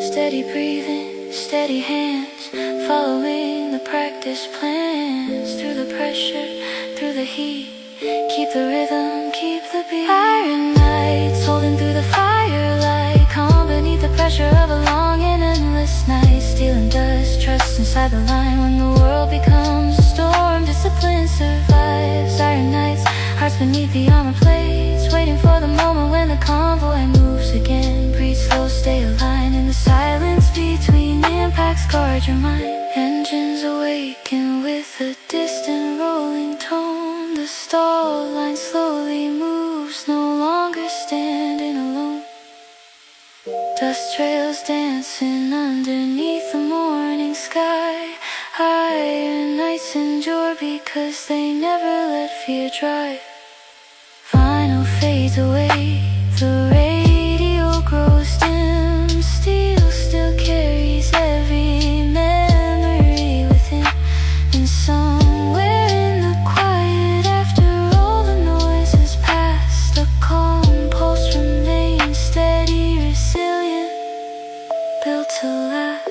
Steady breathing, steady hands, following the practice plans. Through the pressure, through the heat, keep the rhythm, keep the beat. Iron nights, holding through the firelight, calm beneath the pressure of a long and endless night. Stealing dust, trust inside the line. When the world becomes a storm, discipline survives. Iron nights, hearts beneath the armor plates, waiting for the moment when the convoy moves again. Breathe slow, stay aligned in the silence between impacts. Guard your mind. Engines awaken with a distant rolling tone. The stall line slowly moves, no longer standing alone. Dust trails dancing underneath the morning sky. Iron nights endure because they never let fear drive. Vinyl fades away, the radio grows dim. Steel still carries every memory within. And somewhere in the quiet, after all the noise has passed, a calm pulse remains, steady, resilient, built to last.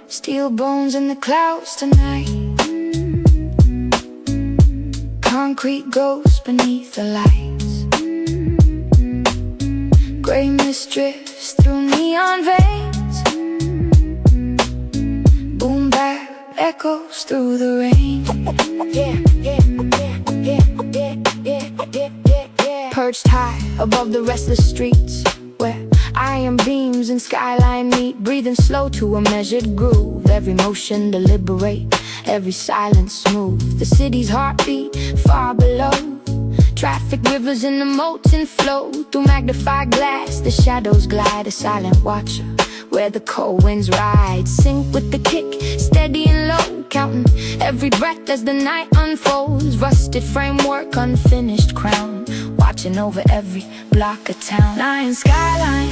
Steel bones in the clouds tonight. Concrete ghosts beneath the lights. Gray mist drifts through neon veins. Boom bap echoes through the rain. Perched high above the restless streets, where iron beams and skyline meet, breathing slow to a measured groove. Every motion deliberate, every silence smooth. The city's heartbeat far below. Traffic rivers in the molten flow. Through magnified glass, the shadows glide, a silent watcher where the cold winds ride. Sync with the kick, steady and low, counting every breath as the night unfolds. Rusted framework, unfinished crown, watching over every block of town. Iron skyline,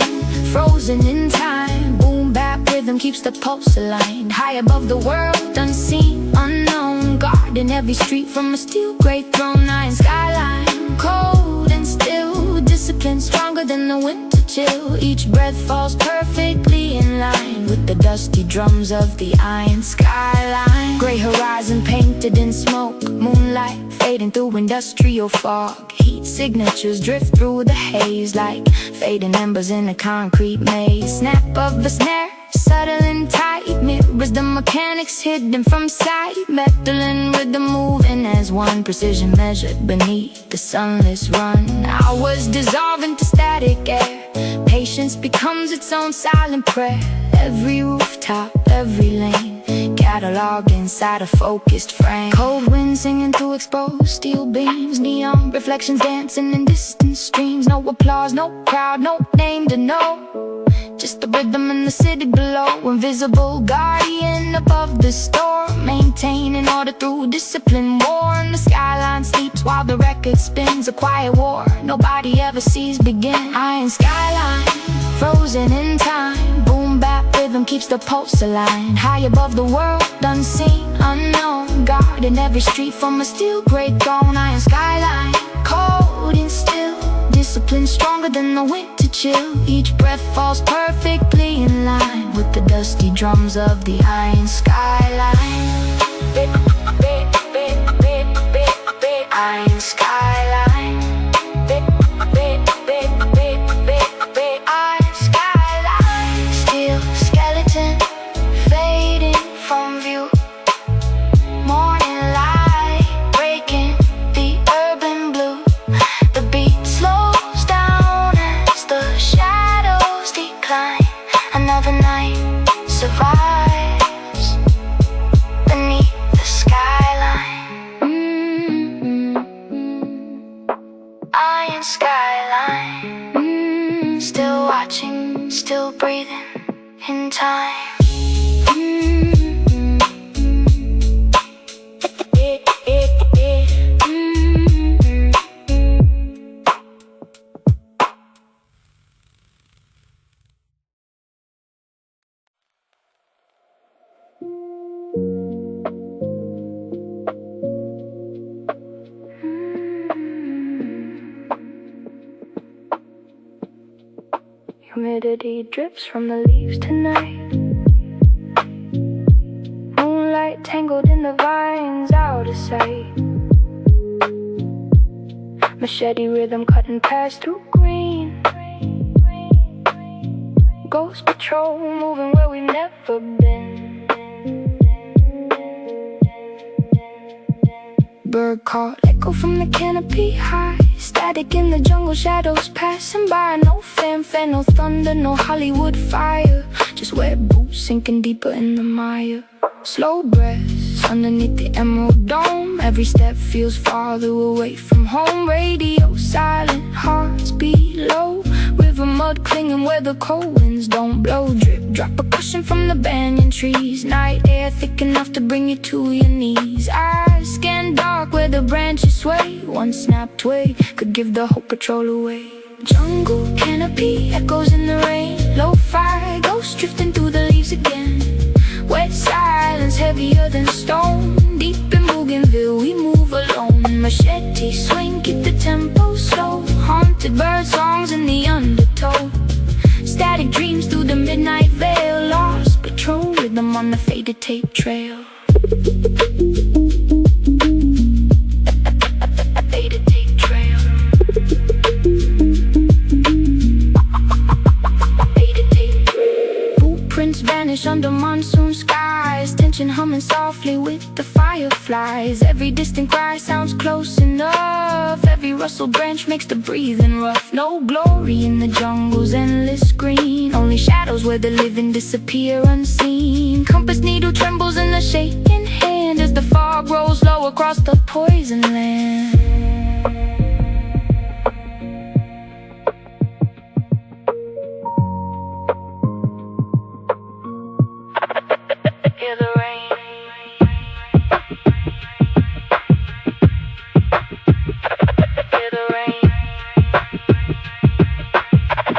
frozen in time. Boom bap with rhythm keeps the pulse aligned. High above the world, unseen, unknown, guarding every street from a steel gray throne. Iron skyline, cold and still, discipline stronger than the winter chill. Each breath falls perfectly in line with the dusty drums of the iron skyline. Gray horizon painted in smoke, moonlight fading through industrial fog. Heat signatures drift through the haze like fading embers in a concrete maze. Snap of a snare, subtle and tight, mirrors the mechanics hidden from sight. Metal and rhythm moving as one, precision measured beneath the sunless run. Hours dissolving to static air, patience becomes its own silent prayer. Every rooftop, every lane, cataloged inside a focused frame. Cold wind singing through exposed steel beams, neon reflections dancing in distant streams. No applause, no crowd, no name to know, just the rhythm in the city below. Invisible guardian above the storm, maintaining order through discipline war. And the skyline sleeps while the record spins, a quiet war nobody ever sees begin. Iron skyline, frozen in time, boom bap rhythm keeps the pulse aligned. High above the world, unseen, unknown, guarding every street from a steel gray throne. Iron skyline, cold and still, discipline stronger than the winter chill. Each breath falls perfectly in line with the dusty drums of the iron skyline. Iron skyline. Iron skyline. Steel skeleton fading from view. Morning light breaking the urban blue. The beat slows down as the shadows decline. Another night survives beneath the skyline. Iron skyline. Still watching, still breathing in time. Humidity drips from the leaves tonight. Moonlight tangled in the vines, out of sight. Machete rhythm cutting past through green. Ghost patrol moving where we've never been. Bird call echo from the canopy high. Static in the jungle, shadows passing by. No fanfare, no thunder, no Hollywood fire. Just wet boots sinking deeper in the mire. Slow breaths underneath the emerald dome. Every step feels farther away from home. Radio silent, hearts beat low. River mud clinging where the cold winds don't blow. Drip drop a cushion from the banyan trees. Night air thick enough to bring you to your knees. Eyes scan dark where the branches sway. One snap twig could give the whole patrol away. Jungle canopy echoes in the rain. Lo-fi ghosts drifting through the leaves again. Wet silence heavier than stone. Deep in Bougainville we move alone. Machete swing, keep the tempo slow. Haunted bird songs in the undertow. Static dreams through the midnight veil. Lost patrol rhythm on the faded tape trail. Faded tape trail. Faded tape trail. Footprints vanish under monsoon skies. Tension humming softly with the fireflies. Every distant cry sounds close enough. Every rustled branch makes the breathing rough. No glory in the jungle's endless green. Only shadows where the living disappear unseen. Compass needle trembles in the shaking hand as the fog rolls low across the poison land. Hear the rain. Hear the rain.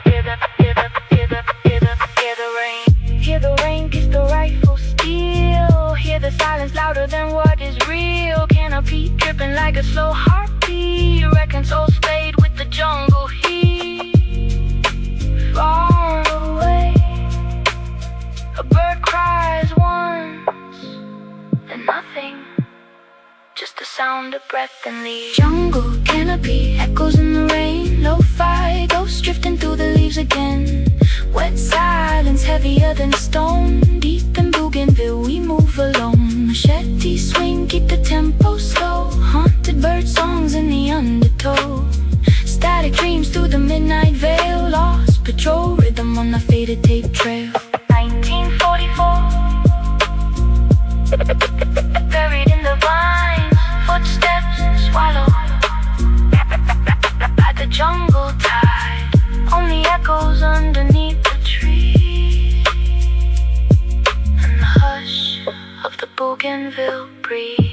Hear the rain. Hear the rain sound of breath and leaves. Jungle canopy echoes in the rain. Lo-fi ghosts drifting through the leaves again. Wet silence heavier than stone. Deep in Bougainville we move alone. Machete swing, keep the tempo slow. Haunted bird songs in the undertow. Static dreams through the midnight veil. Lost patrol rhythm on the faded tape trail. 1944, buried in the vines. Footsteps swallow at the jungle tide. Only echoes underneath the trees and the hush of the Bougainville breeze.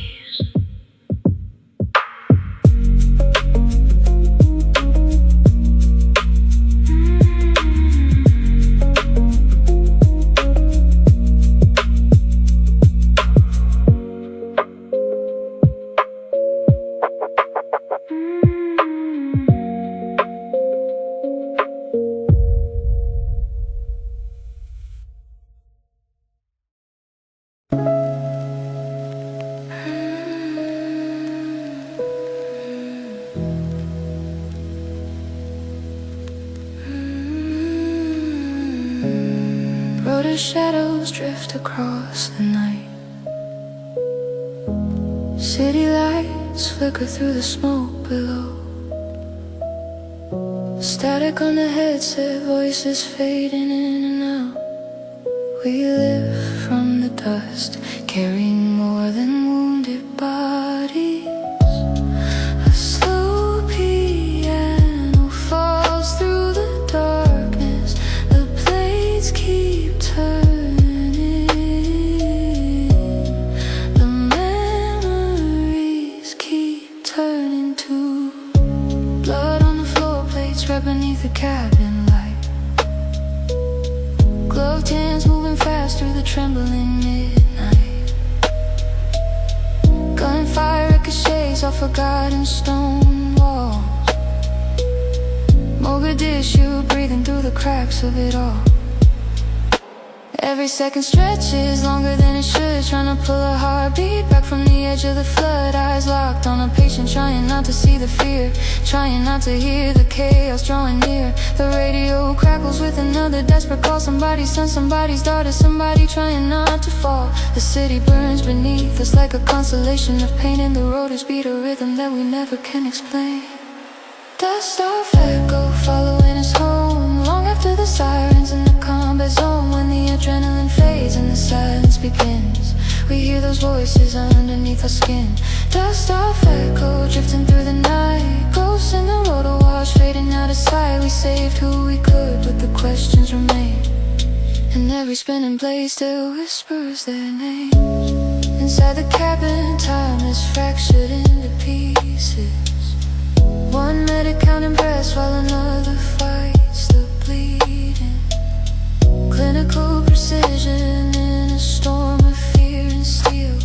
Broader shadows drift across the night. City lights flicker through the smoke below. Static on the headset, voices fading in and out. We live from the dust, carrying more than wounded bodies. A slow piano falls through the darkness. The blades keep turning. The memories keep turning to blood on the floor, plates right beneath the cabin light. Gloved hands moving fast through the trembling midnight. Gunfire ricochets off forgotten stone walls. Mogadishu breathing through the cracks of it all. Every second stretches longer than it should, trying to pull a heartbeat back from the edge of the flood. Eyes locked on a patient, trying not to see the fear, trying not to hear the chaos drawing near. The radio crackles with another desperate call. Somebody's son, somebody's daughter, somebody trying not to fall. The city burns beneath us like a constellation of pain, and the roaders beat a rhythm that we never can explain. Dust off echo following us home, long after the sirens in the combat zone. When the adrenaline fades and the silence begins, we hear those voices underneath our skin. Dust off echo drifting through the night. Ghosts in the road awash, fading out of sight. We saved who we could, but the questions remain, and every spinning blade still whispers their names. Inside the cabin, time is fractured into pieces. One medic counting breaths while another fights the bleeding. Clinical precision in a storm of fear and steel.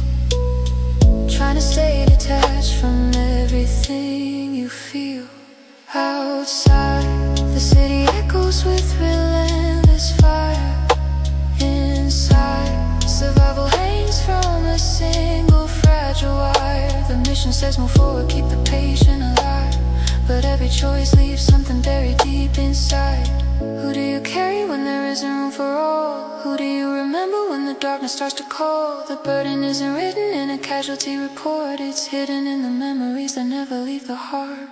Trying to stay detached from everything you feel. Outside, the city echoes with relentless fire. Inside, survival hangs from a single fragile wire. The mission says move forward, keep the patient alive, but every choice leaves something buried deep inside. Who do you carry when there isn't room for all? Who do you remember when the darkness starts to call? The burden isn't written in a casualty report, it's hidden in the memories that never leave the heart.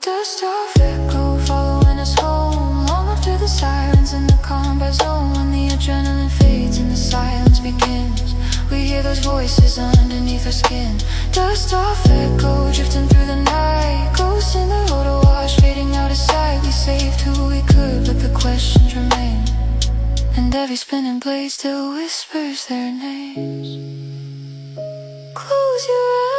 Dust off echo following us home, long after the sirens in the combat zone. When the adrenaline fades and the silence begins, we hear those voices underneath our skin. Dust off echo drifting through the night. Ghosts in the road awash, fading out of sight. We saved who we could, but the questions remain, and every spinning blade still whispers their names. Close your eyes.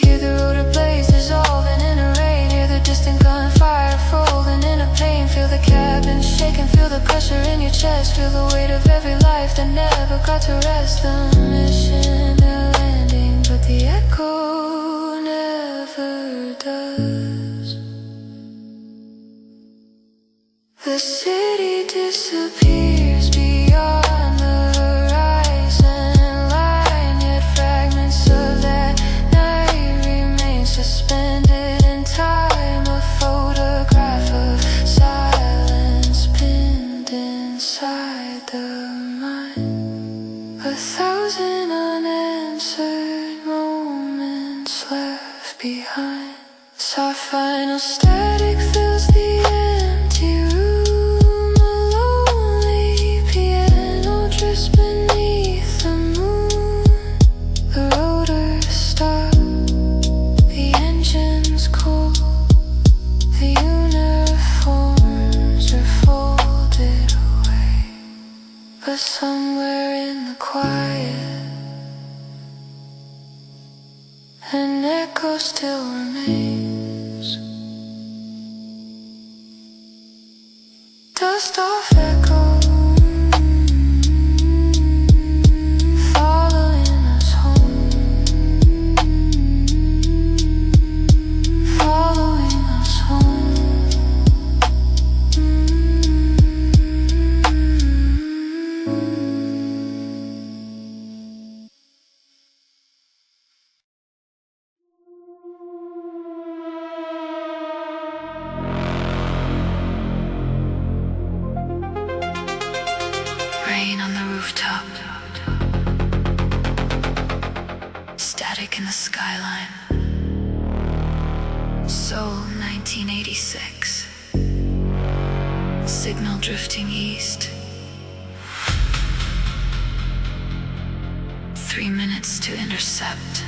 Hear the rotor blades dissolving in a rain. Hear the distant gunfire folding in a pain. Feel the cabin shaking, feel the pressure in your chest. Feel the weight of every life that never got to rest. The mission a landing, but the echo never does. The city disappears. 1,000 unanswered moments left behind. So our final static fills the empty room. A lonely piano drifts beneath the moon. The rotors stop, the engines cool, the uniforms are folded away. But somewhere in the quiet, an echo still remains. Dust off echo, following us home, following us home. Rain on the rooftop, static in the skyline. Seoul, 1986. Signal drifting east. 3 minutes to intercept.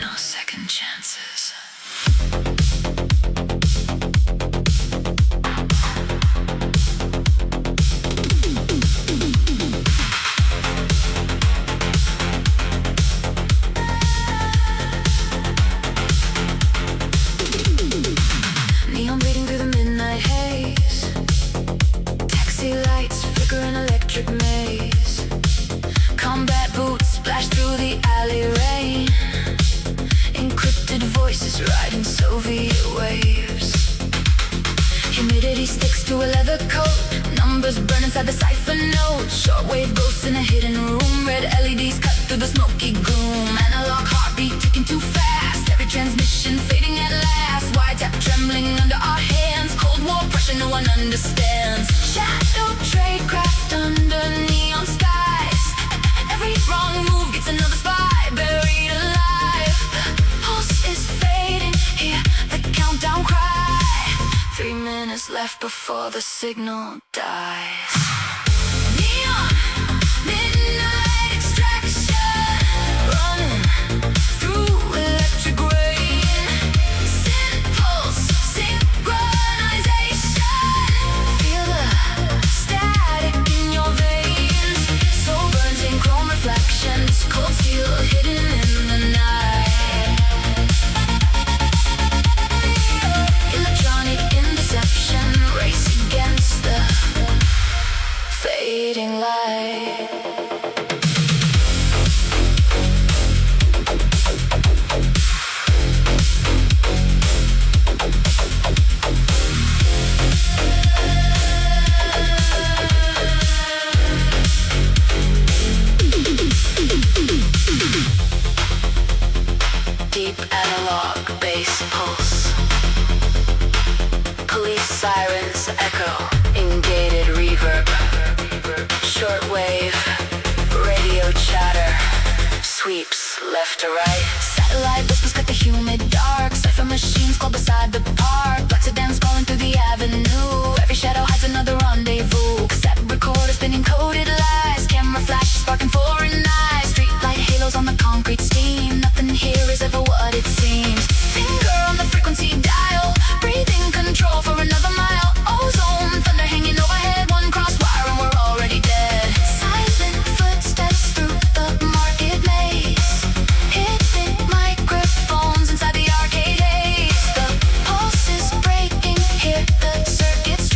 No second chances. Neon bleeding through the midnight haze. Taxi lights flicker an electric maze. Combat boots splash through the alley rain. Encrypted voices riding Soviet waves. Humidity sticks to a leather coat. Numbers burn inside the cipher notes. Shortwave ghosts in a hidden room. Red LEDs cut through the smoky gloom. Analog heartbeat ticking too fast. Every transmission fading at last. Wiretap trembling under our hands. Cold War pressure no one understands. Shadow trade craft under neon skies. Every wrong move gets another spy buried alive. Pulse is fading, hear the countdown cry. 3 minutes left before the signal dies. Neon, midnight extraction, running through electric rain. Synth pulse, synchronization. Feel the static in your veins. Soul burns in chrome reflections. Cold steel hidden in the night. Electronic interception, race against the fading light. Deep analog bass pulse. Police sirens echo in gated reverb. Shortwave, radio chatter, sweeps left to right. Satellite whispers cut the humid dark. Cipher machines call beside the park. Black sedans calling through the avenue. Every shadow hides another rendezvous. Cassette recorder spinning coded lies. Camera flash sparking foreign eyes. Streetlight halos on the concrete steam. Nothing here is ever what it seems. Finger on the frequency dial. Breathing control for another mile. Ozone thunder hanging overhead. One cross wire and we're already dead. Silent footsteps through the market maze. Hidden microphones inside the arcade haze. The pulse is breaking, hear the circuits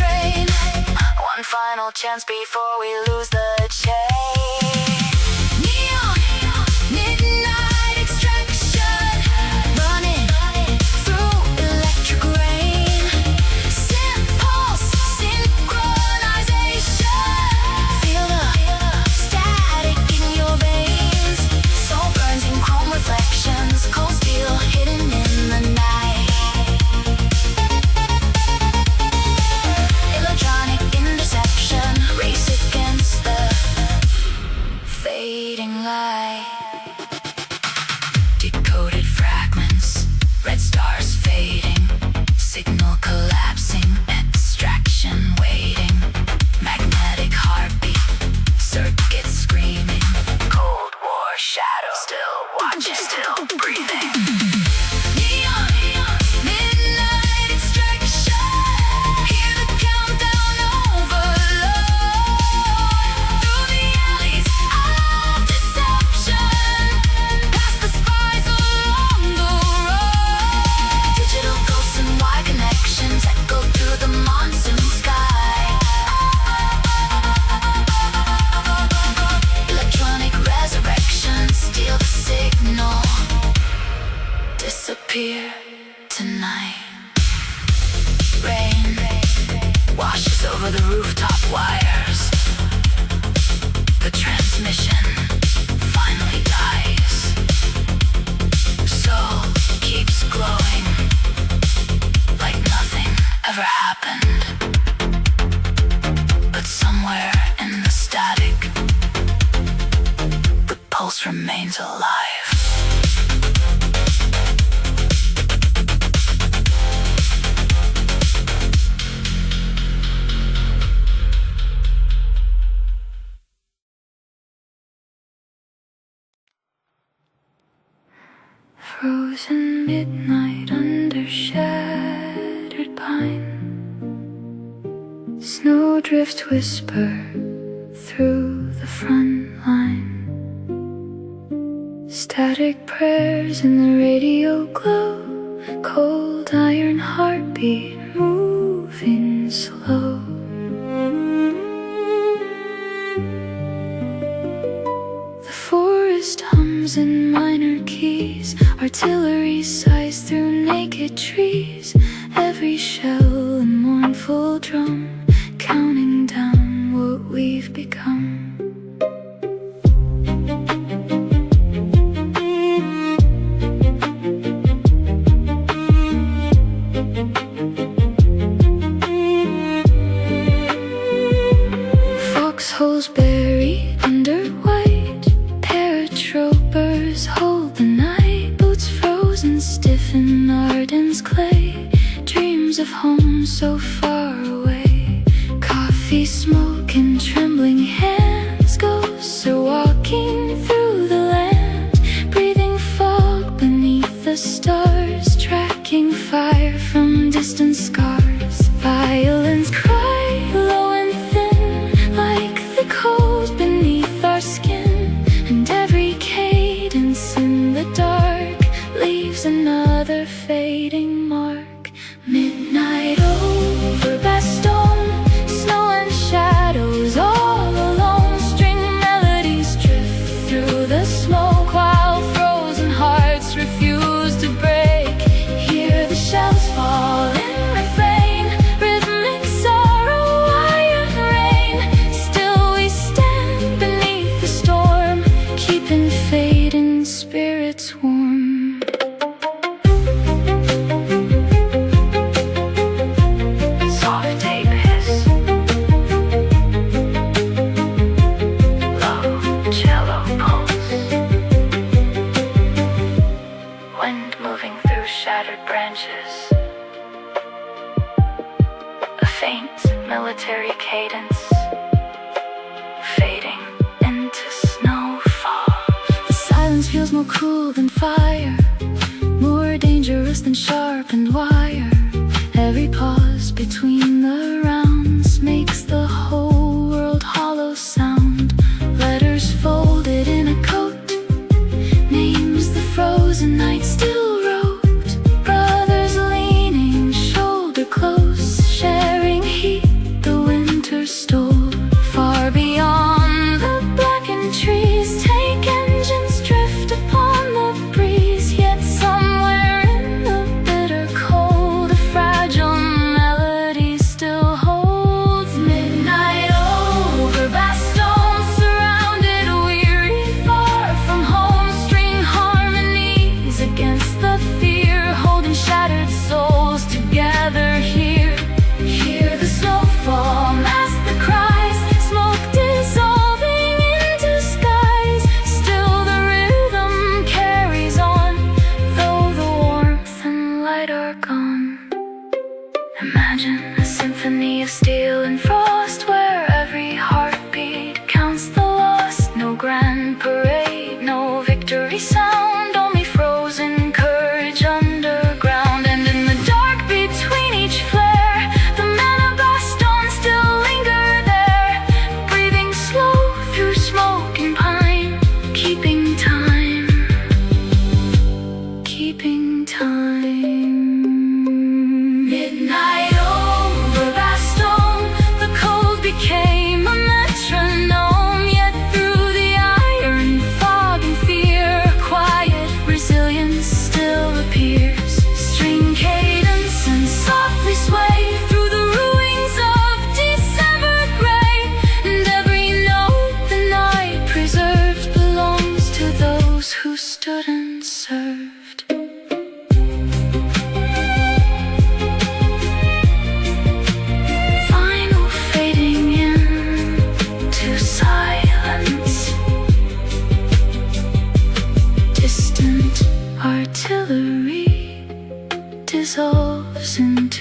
pulse remains alive. Frozen midnight under shattered pine. Snowdrift whisper through the front line. Static prayers in the radio glow. Cold iron heartbeat moving slow. The forest hums in minor keys. Artillery sighs through naked trees. Every shell a mournful drum, counting down what we've become. Foxholes buried under white. Paratroopers hold the night. Boots frozen stiff in Arden's clay. Dreams of home so far away. Coffee smoke and trembling hands. Ghosts are walking through the land. Breathing fog beneath the stars. Tracking fire from distant scars. Violins cry low and thin, like the cold beneath our skin. And every cadence in the dark leaves another fading mark. Midnight over Bastogne, snow and shadows all alone. String melodies drift through the smoke while frozen hearts refuse to break. Hear the shells fall in refrain, rhythmic sorrow, iron rain. Still we stand beneath the storm, keeping fading spirits warm. Soft tape hiss, low cello pulse. Wind moving through shattered branches. A faint military cadence, fading into snowfall. The silence feels more cruel than fire, more dangerous than sharpened wire. Every pause between the rounds makes the whole world hollow sound. Letters folded in a coat, names the frozen night still wrote. Brothers leaning shoulder close, sharing heat the winter stole. Far beyond the blackened trees, tank engines drift upon the breeze. Yet somewhere in the bitter cold, a fragile melody still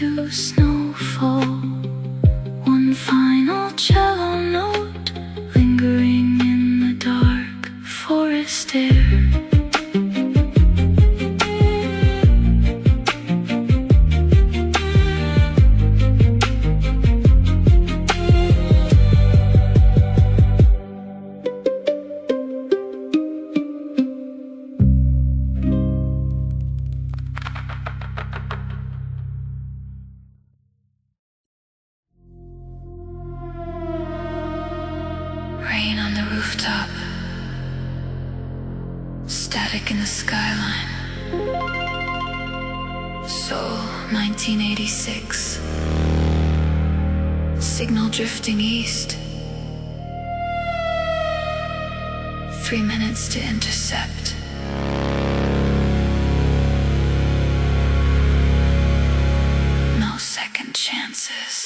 into snowfall. One final cello note lingering in the dark forest air. Rain on the rooftop, static in the skyline. Seoul, 1986. Signal drifting east. 3 minutes to intercept. No second chances.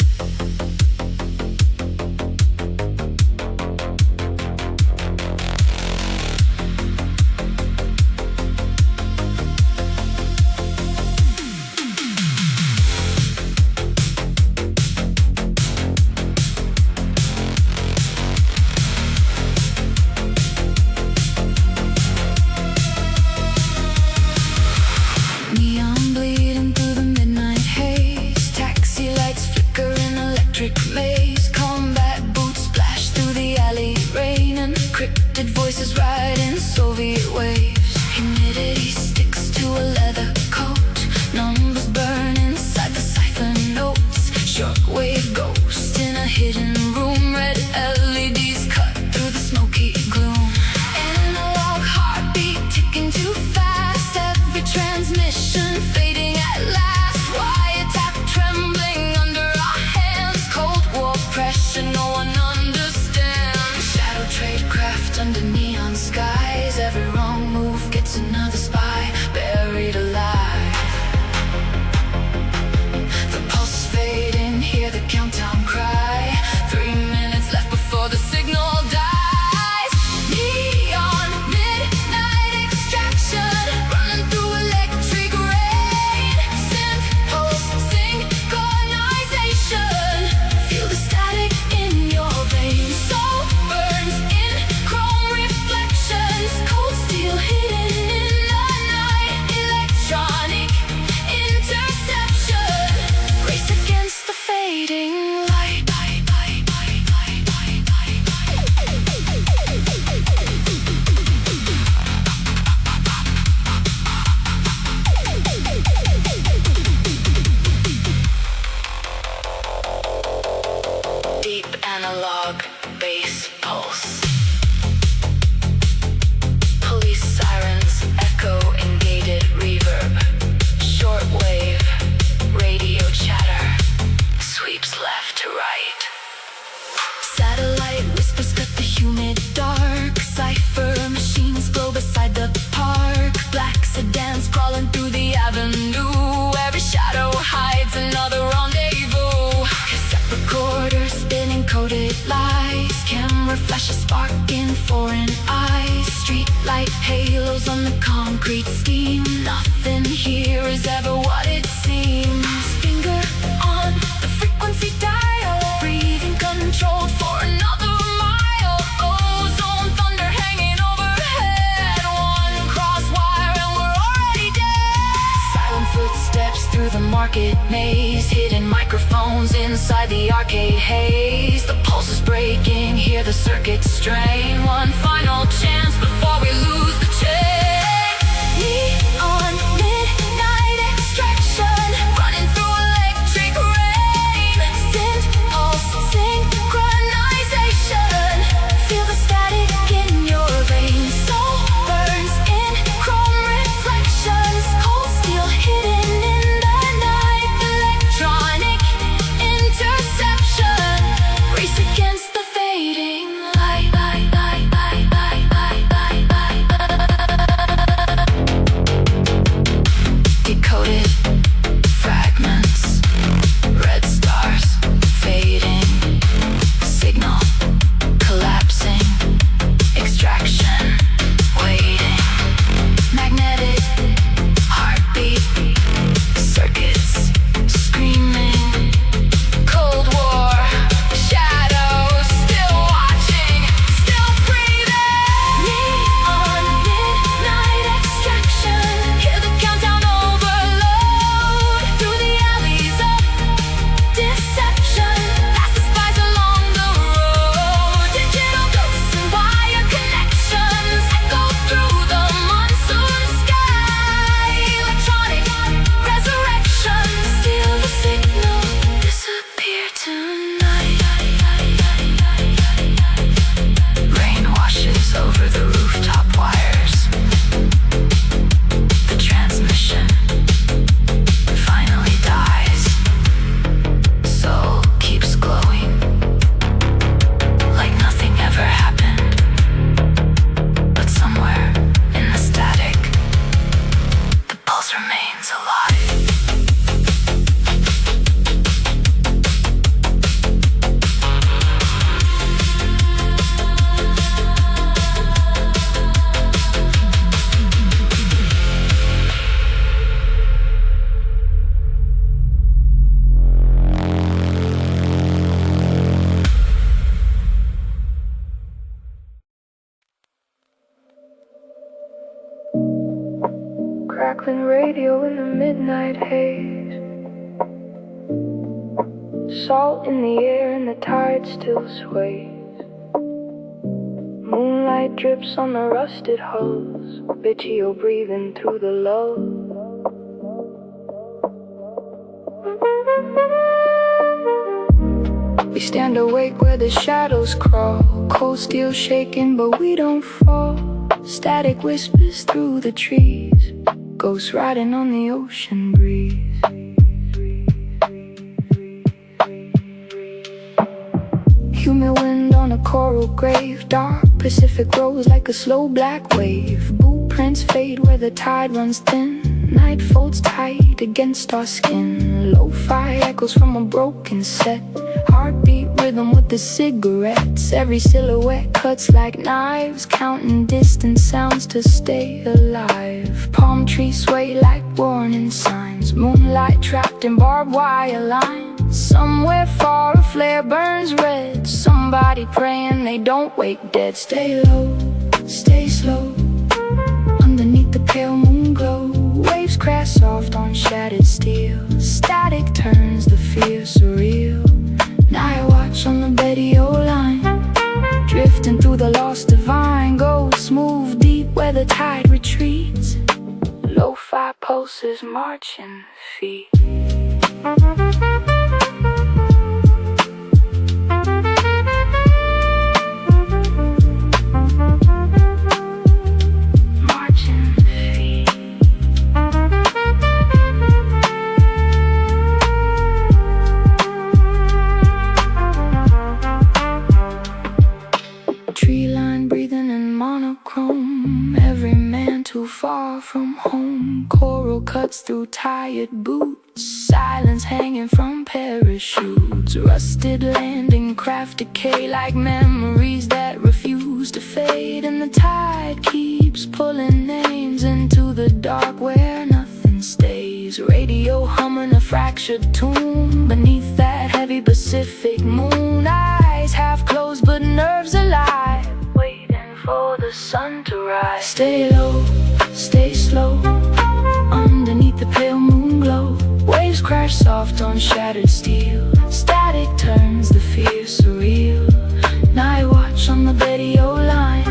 Neon bleeding through the midnight haze. Taxi lights flicker in electric maze. Combat boots splash through the alley rain. Encrypted voices ride in Soviet waves. Humidity sticks to a leather coat. Numbers burn inside the cipher notes. Shortwave ghost in a hidden room. Red LEDs cut through the smoky gloom. Analog heartbeat ticking too fast. Every transmission fading at last. Wiretap trembling under our hands. Cold War pressure no one understands. Shadow trade craft under neon skies. Every wrong move gets another spy buried alive. The pulse fading, hear the countdown cry. 3 minutes left before the signal dies. Neon midnight extraction, running through electric rain. Synth pulse synchronization, feel the static in your veins. Soul burns in chrome reflections, cold steel hidden in the night. Electronic interception, race against the fading light. Deep analog bass pulse. Police sirens echo in gated reverb. Shortwave radio chatter sweeps left to right. Satellite whispers cut the humid dark. Cipher machines glow beside the park. Black sedans crawling through the avenue. Every shadow hides another rendezvous. Cassette recorder spinning coded lies. Camera flashes sparking foreign eyes. Street light halos on the concrete steam. Nothing here is ever what it seems. Finger on the frequency dial, breathing controlled for another mile. Ozone thunder hanging overhead. One crosswire and we're already dead. Silent footsteps through the market maze. Hidden microphones inside the arcade haze. The pulse is breaking, hear the circuit strain. One final chance before we lose the chain. Neon midnight extraction, running through electric rain. Synth pulse synchronization, feel the static in your veins. Soul burns in chrome reflections, cold steel hidden in the night. Electronic interception, race against the fading light. crackling radio in the midnight haze. Salt in the air and the tide still sways. Moonlight drips on the rusted hulls, Vitio breathing through the lull. We stand awake where the shadows crawl, cold steel shaking but we don't fall. Static whispers through the trees, ghosts riding on the ocean breeze. Humid wind on a coral grave, dark Pacific rose like a slow black wave. Boot prints fade where the tide runs thin, night folds tight against our skin. Lo-fi echoes from a broken set, heartbeat rhythm with the cigarettes. Every silhouette cuts like knives, counting distant sounds to stay alive. Palm trees sway like warning signs, moonlight trapped in barbed wire lines. Somewhere far a flare burns red, somebody praying they don't wake dead. Stay low, stay slow, underneath the pale moon glow. Waves crash soft on shattered steel, static turns the fear surreal. Night watch on the Betty-O line, drifting through the lost divine. Ghosts move deep where the tide retreats, lo-fi pulses marching feet. Far from home, coral cuts through tired boots, silence hanging from parachutes. Rusted landing craft decay like memories that refuse to fade. And the tide keeps pulling names into the dark where nothing stays. Radio humming a fractured tune beneath that heavy Pacific moon. Eyes half closed but nerves alive, waiting for the sun to rise. Stay low, stay slow, underneath the pale moon glow. Waves crash soft on shattered steel, static turns the fear surreal. Night watch on the Betty-O line,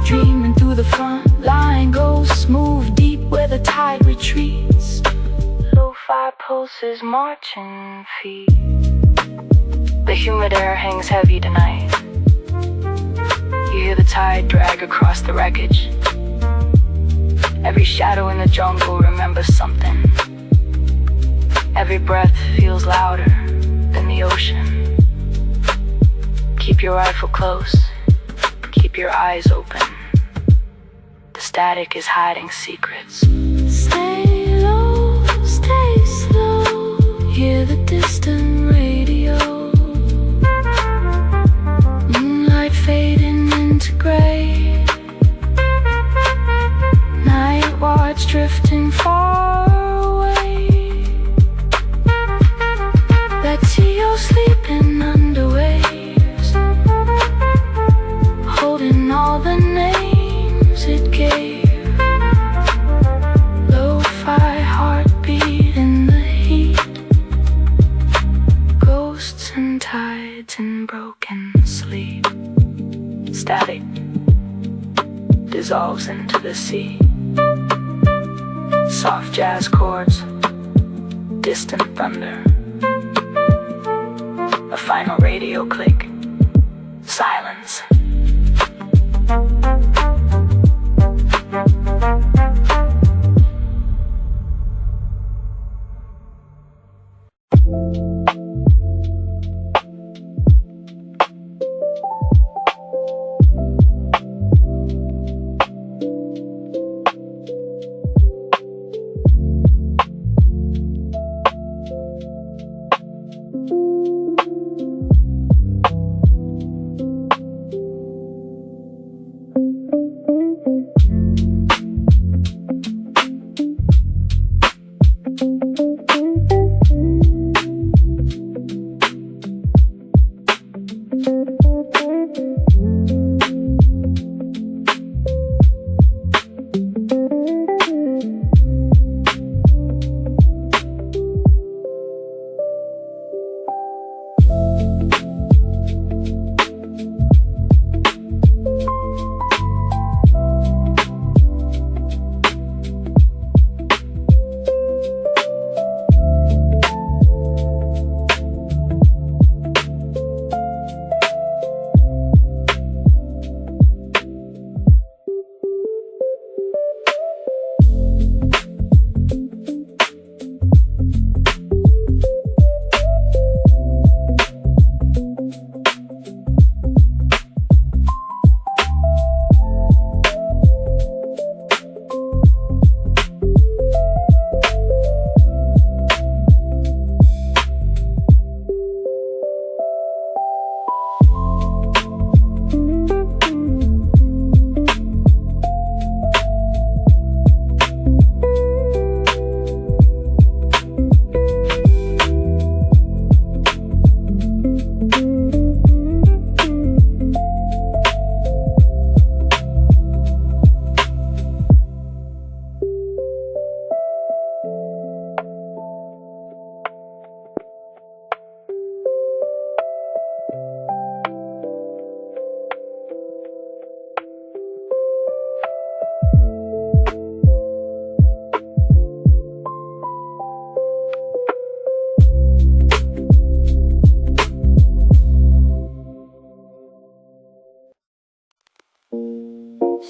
dreaming through the front line. Ghosts move deep where the tide retreats, lo-fi pulses marching feet. The humid air hangs heavy tonight, you hear the tide drag across the wreckage. Every shadow in the jungle remembers something. Every breath feels louder than the ocean. Keep your rifle close, keep your eyes open. The static is hiding secrets. Stay low, stay slow, hear the distant radio. Moonlight fading into gray, watch drifting far away. Betty-O sleeping under waves, holding all the names it gave. Lo-fi heartbeat in the heat, ghosts and tides in broken sleep. Static dissolves into the sea. Soft jazz chords, distant thunder, a final radio click, silence.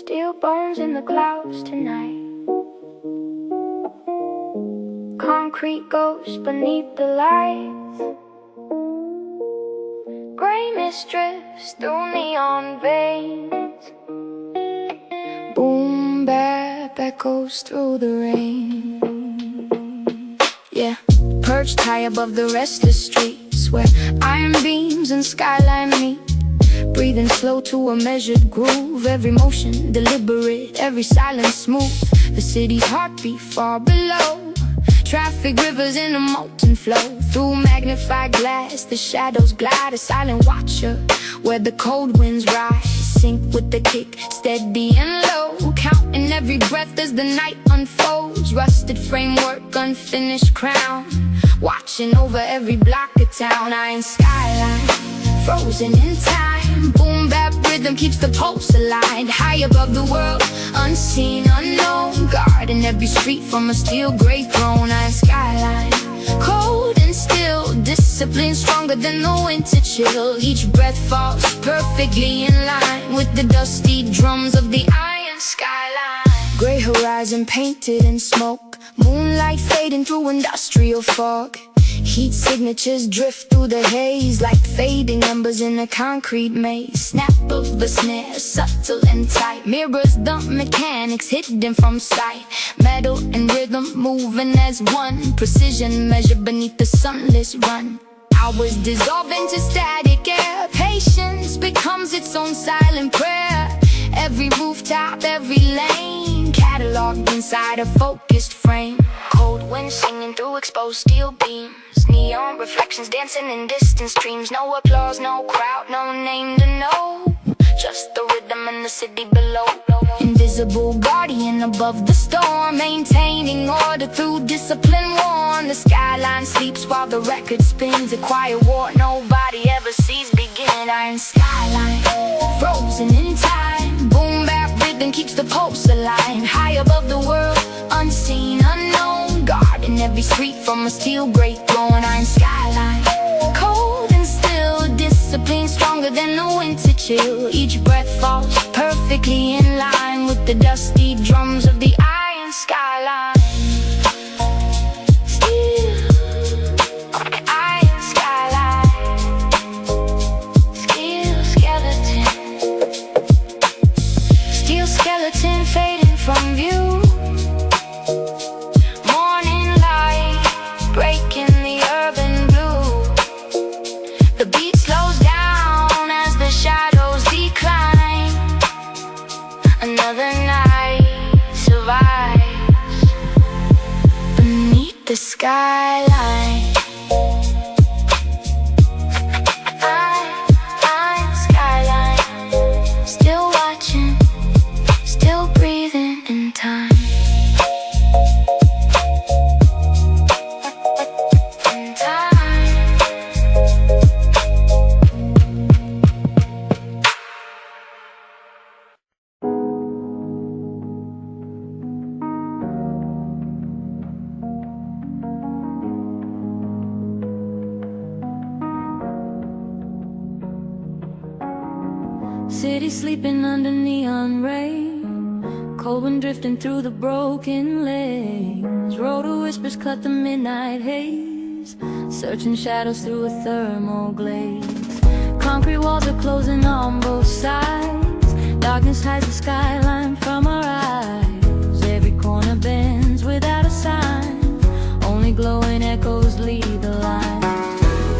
Steel bones in the clouds tonight. Concrete ghosts beneath the lights. Gray mist drifts through neon veins. Boom bap echoes through the rain. Yeah, perched high above the restless streets, where iron beams and skyline meet. Breathing slow to a measured groove. Every motion deliberate, every silence smooth. The city's heartbeat far below. Traffic rivers in a molten flow. Through magnified glass, the shadows glide. A silent watcher, where the cold winds rise. Sync with the kick, steady and low. Counting every breath as the night unfolds. Rusted framework, unfinished crown. Watching over every block of town. Iron skyline, frozen in time. Boom bap rhythm keeps the pulse aligned. High above the world, unseen, unknown. Guarding every street from a steel gray throne. Iron skyline, cold and still. Discipline stronger than the winter chill. Each breath falls perfectly in line with the dusty drums of the iron skyline. Gray horizon painted in smoke. Moonlight fading through industrial fog. Heat signatures drift through the haze like fading embers in a concrete maze. Snap of the snare, subtle and tight. Mirrors the mechanics hidden from sight. Metal and rhythm moving as one. Precision measured beneath the sunless run. Hours dissolve into static air. Patience becomes its own silent prayer. Every rooftop, every lane, cataloged inside a focused frame. Cold wind singing through exposed steel beams. Neon reflections dancing in distant streams. No applause, no crowd, no name to know. Just the rhythm and the city below. Invisible guardian above the storm. Maintaining order through discipline worn. The skyline sleeps while the record spins. A quiet war nobody ever sees begin. Iron skyline, frozen in time. Boom bap rhythm keeps the pulse alive. High above the world, unseen, unknown. Guarding every street from a steel gray throne. Iron skyline, cold and still. Discipline stronger than the winter chill. Each breath falls perfectly in line with the dusty drums of the iron skyline. Steel, iron skyline. Steel skeleton. Steel skeleton fading from view. Morning light breaking the urban blue. The beat slows down as the shadows decline. Another night survives beneath the skyline. I'm skyline, still watching, still breathing in time. In time. City sleeping under neon rain. Cold wind drifting through the broken lanes. Road of whispers cut the midnight haze. Searching shadows through a thermal glaze. Concrete walls are closing on both sides. Darkness hides the skyline from our eyes. Every corner bends without a sign. Only glowing echoes lead the line.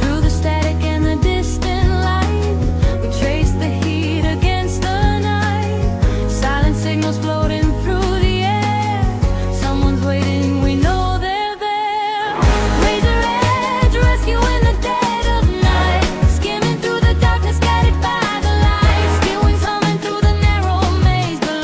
Through the static and the distant light, we trace the heat against the night. Silent signals floating through the air. Someone's waiting, we know they're there. Razor edge, rescue in the dead of night. Skimming through the darkness, guided by the light. Steel wings humming through the narrow maze below.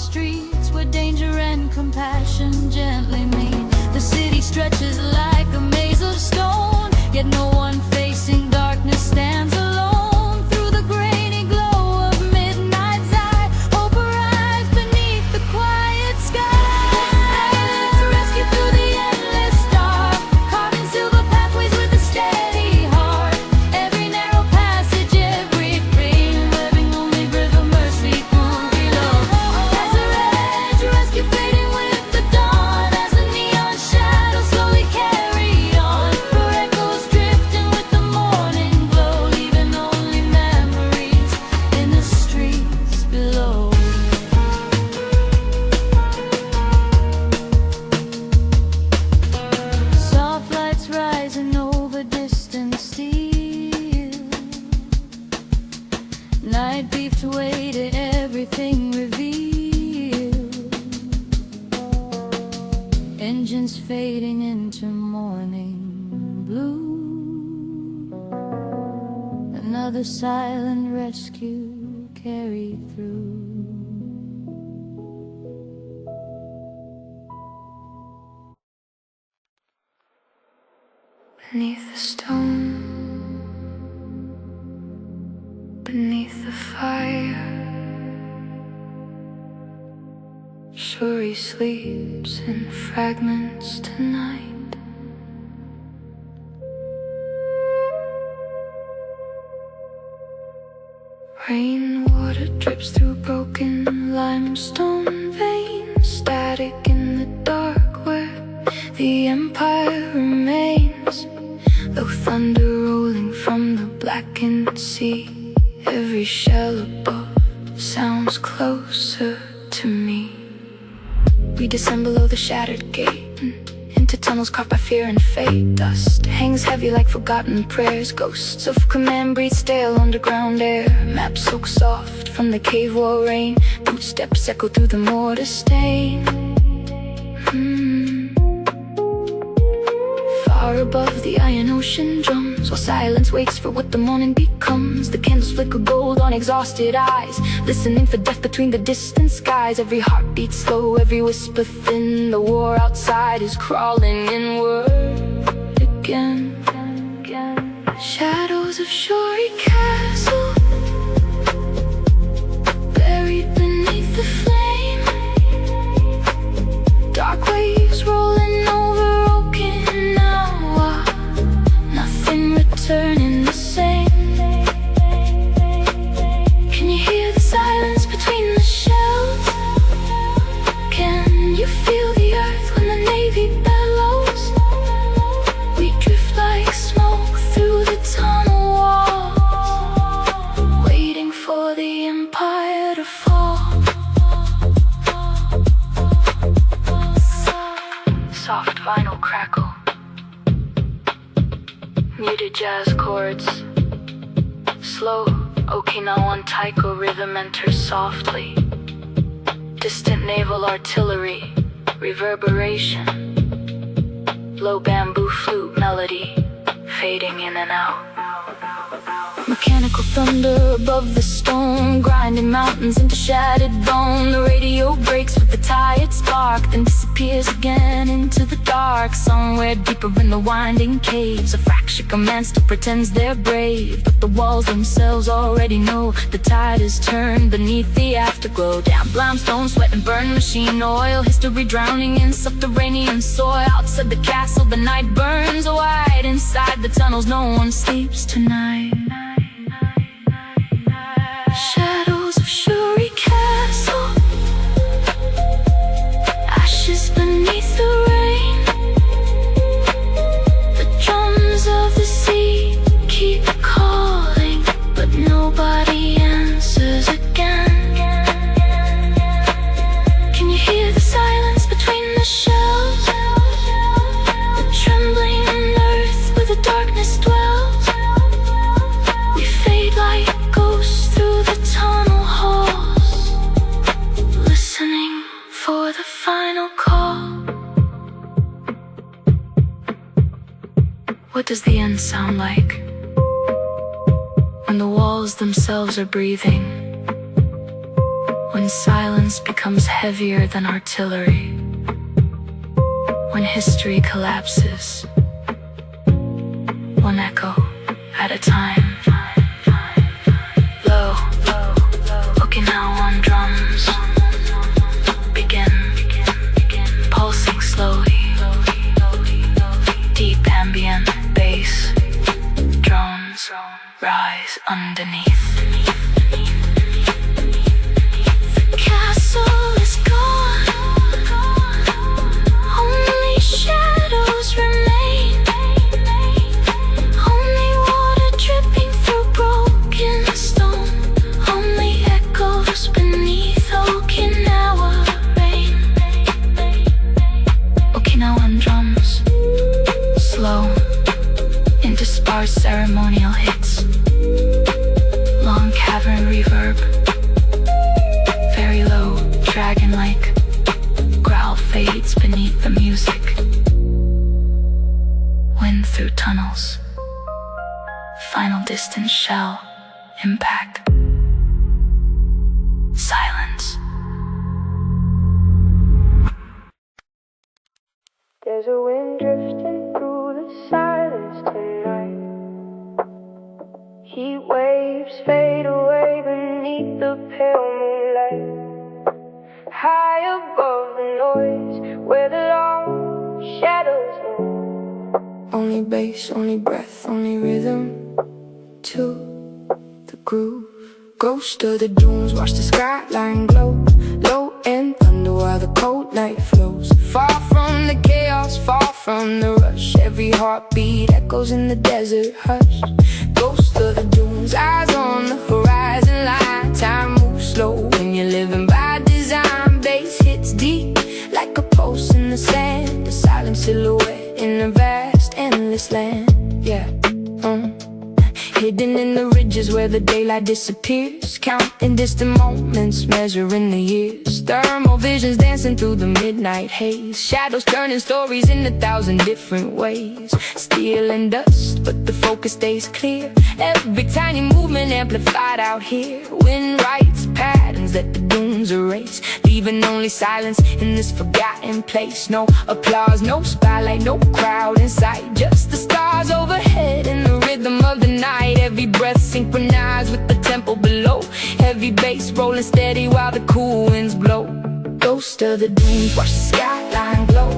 streets where danger and compassion gently meet. The city stretches like a maze of stone, yet no one facing darkness stands alone. Through the grainy glow of midnight's eye, hope arrives beneath the quiet sky. To rescue through the endless dark, carving silver pathways with a steady heart. Every narrow passage, every dream, living only breath of mercy cool below. As a red rescue fading with the dawn, as the neon shadows slowly carry on. For echoes drifting with the morning glow, leaving only memories in the streets below. Soft lights rising over distant steel. Night beefed away to everything revealed. Engines fading into morning blue. Another silent rescue carried through. Beneath the stone, beneath the fire, Shuri sleeps in fragments tonight. Rainwater drips through broken limestone veins, static in the dark where the empire remains. Though thunder rolling from the blackened sea, every shell above sounds closer to me. We descend below the shattered gate, into tunnels carved by fear and fate. Dust hangs heavy like forgotten prayers. Ghosts of command breathe stale underground air. Maps soak soft from the cave wall rain. Footsteps echo through the mortar stain. Far above the iron ocean drums, while silence waits for what the morning becomes. The candles flicker gold on exhausted eyes, listening for death between the distant skies. Every heartbeat slow, every whisper thin. The war outside is crawling inward again. Shadows of Shuri Castle, buried beneath the flame. Dark waves rolling over Okinawa, nothing returning the same. Can you hear the silence between the shells? Can you feel the earth when the Navy bellows? We drift like smoke through the tunnel walls, waiting for the empire to fall. Soft vinyl crackle, muted jazz chords, slow Okinawan taiko rhythm enters softly. Distant naval artillery, reverberation, low bamboo flute melody, fading in and out. Mechanical thunder above the stone, grinding mountains into shattered bone. The radio breaks with the tired spark, then disappears again into the dark. Somewhere deeper in the winding caves, a fractured command still pretends they're brave, but the walls themselves already know the tide is turned beneath the afterglow. Damp limestone, sweat and burned machine oil, history drowning in subterranean soil. Outside the castle the night burns white, inside the tunnels no one sleeps tonight. Shadows of Shuri Castle, ashes beneath the rain. The drums of the sea keep calling, but nobody answers again. Can you hear the silence between the shells? The trembling earth where the darkness dwells. We fade like ghosts through the tunnel halls, listening for the final call. What does the end sound like? When the walls themselves are breathing, when when silence becomes heavier than artillery, when history collapses, one echo at a time. Low, looking now on drums, begin, pulsing slowly, deep ambient bass, drones rise underneath. The castle is gone, only shadows remain, only water dripping through broken stone, only echoes beneath Okinawa rain. Okinawan drums, slow, into sparse ceremonial hits, long cavern reverb, very low, dragon-like, growl fades beneath the music. Wind through tunnels, final distant shell, impact, silence. There's a wind drifting through the silence tonight. Heat waves fade away beneath the pale moonlight. High above the noise, where the long shadows know. Only bass, only breath, only rhythm to the groove. Ghost of the dunes, watch the skyline glow, low and thunder while the cold night flows. Far from the chaos, far from the rush, every heartbeat echoes in the desert hush. Ghost of the dunes, eyes on the horizon line. Time moves slow when you're living by design. Bass hits deep like a pulse in the sand, a silent silhouette in a vast, endless land. Yeah, hidden in the ridges where the daylight disappears, counting distant moments, measuring the years. Thermal visions dancing through the midnight haze, shadows turning stories in 1,000 different ways. Steel and dust, but the focus stays clear. Every tiny movement amplified out here. Wind writes patterns that the dunes erase, leaving only silence in this forgotten place. No applause, no spotlight, no crowd in sight, just the stars overhead and the rhythm of the night. Every breath synchronized with the tempo below, heavy bass rolling steady while the cool winds blow. Ghost of the dunes, watch the skyline glow,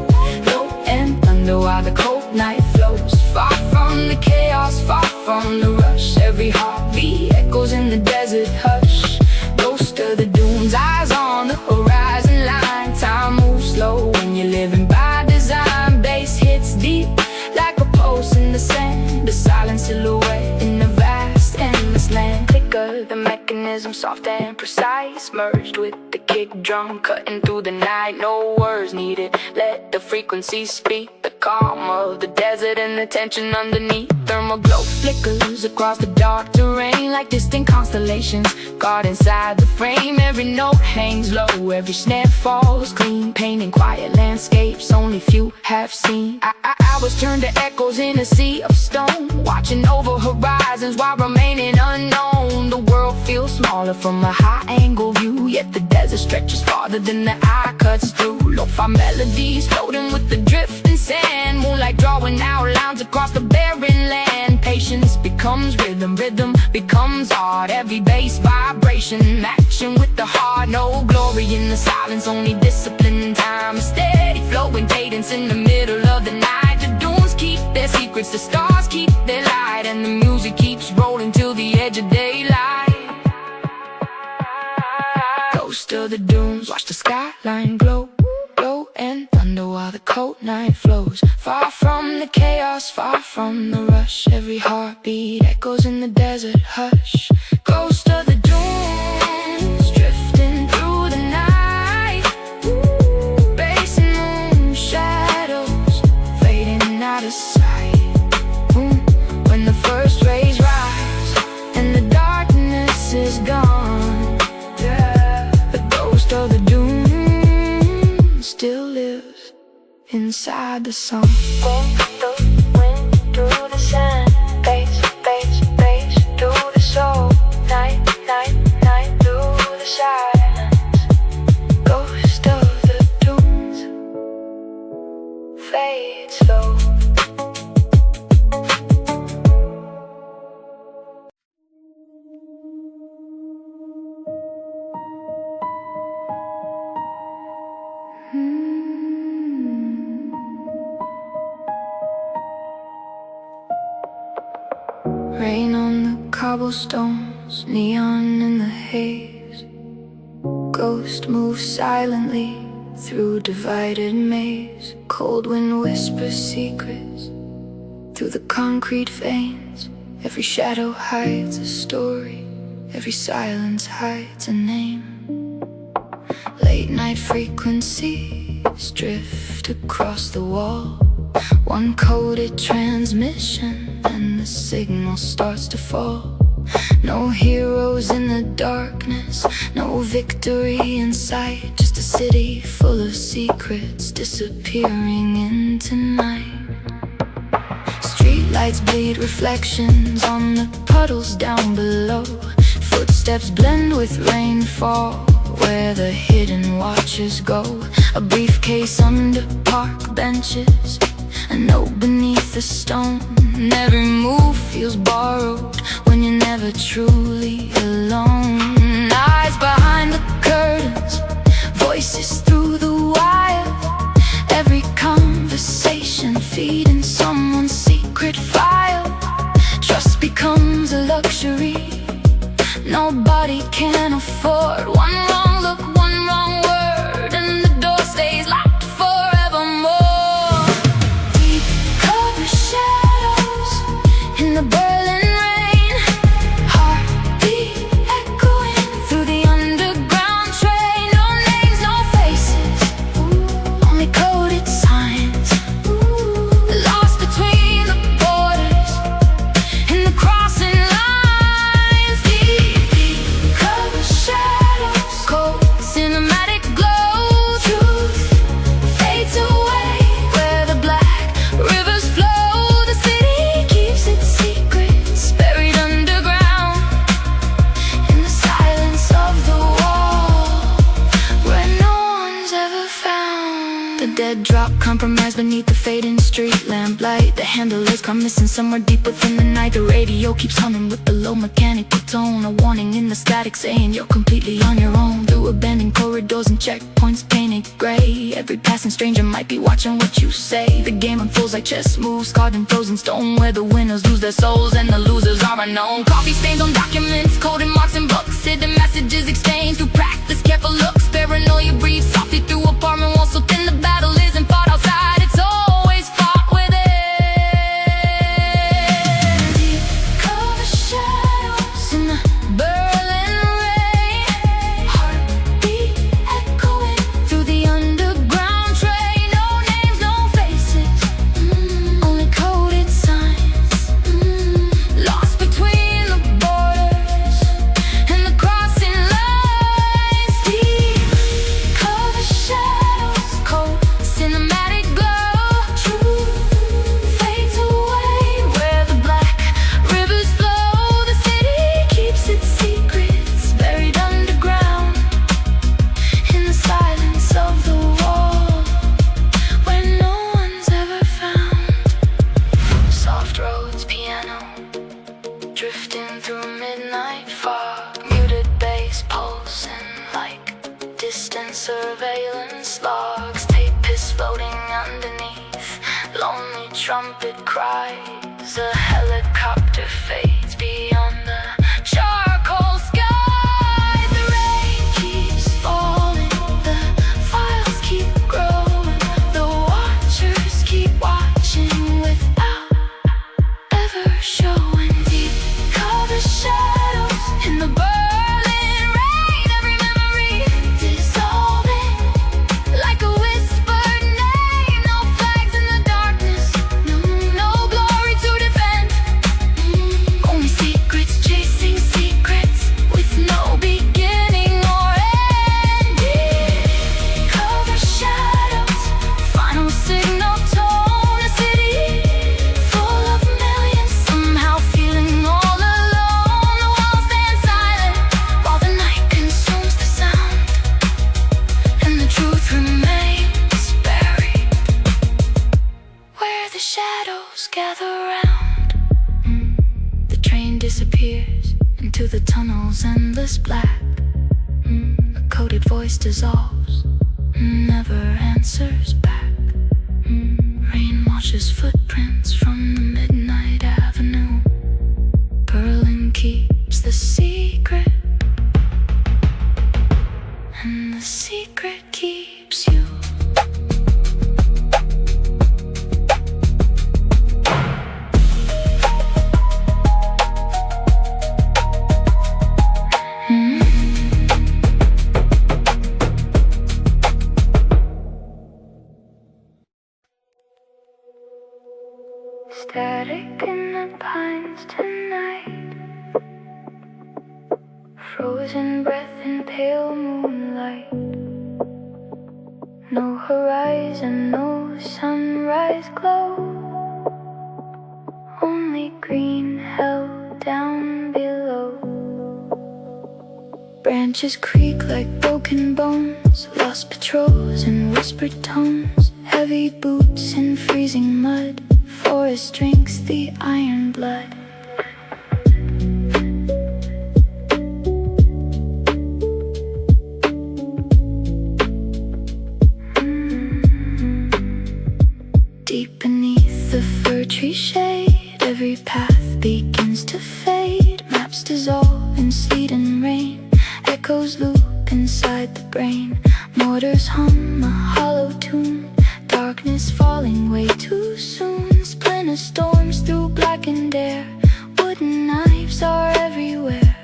low and thunder while the cold night flows. Far from the chaos, far from the rush, every heartbeat echoes in the desert hush. Ghost of the dunes, eyes on the horizon line. Time moves slow when you're living by design. Bass hits deep like a pulse in the sand, a silent silhouette in a vast, endless land. Clicker, the mechanism soft and precise, merged with the kick drum cutting through the night. No words needed, let the frequency speak. The calm of the desert and the tension underneath. Thermal glow flickers across the dark terrain like distant constellations caught inside the frame. Every note hangs low, every snare falls clean, painting quiet landscapes only few have seen. Hours turn to echoes in a sea of stone, watching over horizons while remaining unknown. The world feels smaller from a high-angle view, yet the desert stretches farther than the eye cuts through. Lo-fi melodies floating with the drifting sand, moonlight drawing outlines across the barren land. Patience becomes rhythm, rhythm becomes art. Every bass vibration matching with the heart. No glory in the silence, only discipline and time. Steady flowing cadence in the middle of the night. The dunes keep their secrets, the stars keep their light, and the music keeps rolling till the edge of daylight. Ghost of the dunes, watch the skyline glow, low and thunder while the cold night flows. Far from the chaos, far from the rush, every heartbeat echoes in the desert hush. Ghost of the dunes, drifting through the night. Bass and moon shadows fading out of sight. When the first rays rise and the darkness is gone, the ghost of the dunes still lives inside the song. Wind through the sand, bass, bass, bass through the soul. Night, night, night through the silence. cobblestones, neon in the haze. Ghost moves silently through divided maze. Cold wind whispers secrets through the concrete veins. Every shadow hides a story, every silence hides a name. Late night frequencies drift across the wall. One coded transmission, and the signal starts to fall. No heroes in the darkness, no victory in sight. Just a city full of secrets disappearing into night. Streetlights bleed reflections on the puddles down below. Footsteps blend with rainfall where the hidden watchers go. A briefcase under park benches, a note beneath the stone. Every move feels borrowed when you're never truly alone. Eyes behind the curtains, voices through the wire. Every conversation feeding someone's secret file. Trust becomes a luxury nobody can afford. One wrong look, one wrong word, and the door stays locked forevermore. Deep cover shadows in the Berlin rain. Heartbeat echoing through the underground train. No names, no faces, only coded signs. Lost between the borders in the crossing lines. Deep cover shadows, cold cinematic glow. Truth fades away where the black rivers flow. The city keeps its secrets buried underground in the silence of the wall where no one's ever found. The dead drop compromised beneath the fading street lamplight. The handle is gone missing somewhere deep within the night. The radio keeps humming with the low mechanical tone. A warning in the static saying you're completely on your own. Through abandoned corridors and checkpoints painted gray. Every passing stranger might be watching what you say. The game unfolds like chess moves carved in frozen stone, where the winners lose their souls and the losers are unknown. Coffee stains on documents, coded marks and books. Hidden messages exchanged through practice, careful looks. Paranoia breathes softly through apartment walls so thin. The battle isn't fought outside, it's always fought within. Deep cover shadows in the Berlin rain. Heartbeat echoing through the underground train. No names, no faces, only coded signs. Lost between the borders and the crossing lines. Deep cover shadows, cold cinematic glow. Truth fades away where the black rivers flow. The city keeps its secrets buried underground in the silence of the wall where no one's ever found. Soft roads, piano drifting through midnight fog. Muted bass pulsing like distant surveillance logs. Tape is floating underneath, lonely trumpet cries. A helicopter fades beyond the charcoal skies. The rain keeps falling, the files keep growing. The watchers keep watching without ever showing. Deep cover shadows in the Berlin rain. Every memory dissolving like a whispered name. No flags in the darkness, no glory to defend. Only secrets chasing secrets with no beginning or end. Deep cover shadows, final signal tone. A city full of millions, somehow feeling all alone. The walls stand silent while the night consumes the sound, and the truth remains buried where the shadows gather round. The train disappears into the tunnel's endless black. A coded voice dissolves, never answers back. Rain washes footprints from the midnight avenue. Berlin keeps Static in the pines tonight, frozen breath in pale moonlight. No horizon, no sunrise glow, only green held down below. Branches creak like broken bones, lost patrols and whispered tones, heavy boots in freezing mud. Forest drinks the iron blood. Deep beneath the fir tree shade, every path begins to fade. Maps dissolve in sleet and rain, echoes loop inside the brain. Mortars hum a hollow tune, darkness falling way too soon. Splinter storms through blackened air, wooden knives are everywhere.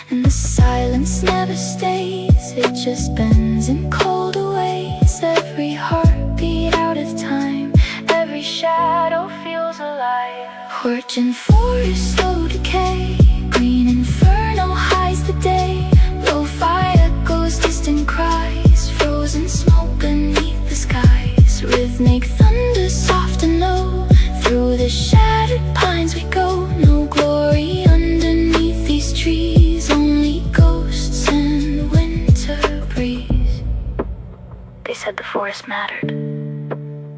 And the silence never stays, it just bends in cold ways. Every heartbeat out of time, every shadow feels alive. Virgin forest, slow decay, green inferno hides the day. Lo-fi echoes, distant cries, frozen smoke beneath the skies. Rhythmic thunder, soft and low, through the shattered pines we go. No glory underneath these trees, only ghosts and winter breeze. They said the forest mattered,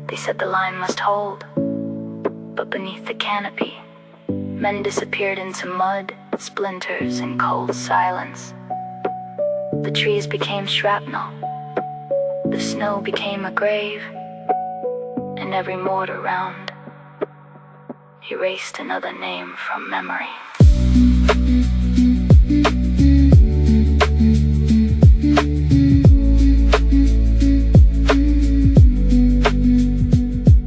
they said the line must hold. But beneath the canopy, men disappeared into mud, splinters, and cold silence. The trees became shrapnel, the snow became a grave, and every mortar round erased another name from memory.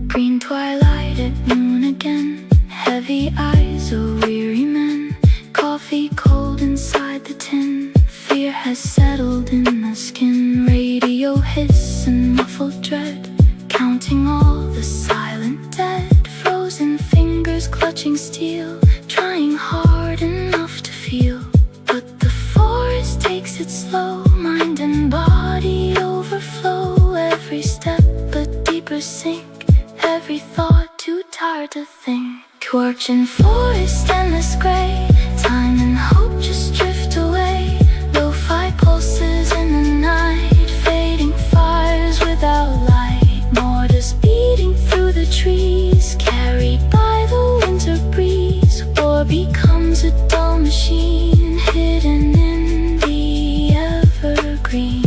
Green twilight at noon again, heavy eyes of weary men, coffee cold inside the tin. Fear has settled in the skin, radio hiss and muffled dread, counting all the silent dead. Frozen fingers clutching steel, trying hard enough to feel. But the forest takes it slow, mind and body overflow. Every step a deeper sink, every thought too tired to think. Virgin forest, endless gray, time and hope just drift away. Lo-fi pulses in the night, fading fires without light. Mortars beating through the trees, carried by the winter breeze. War becomes a dull machine, hidden in the evergreen.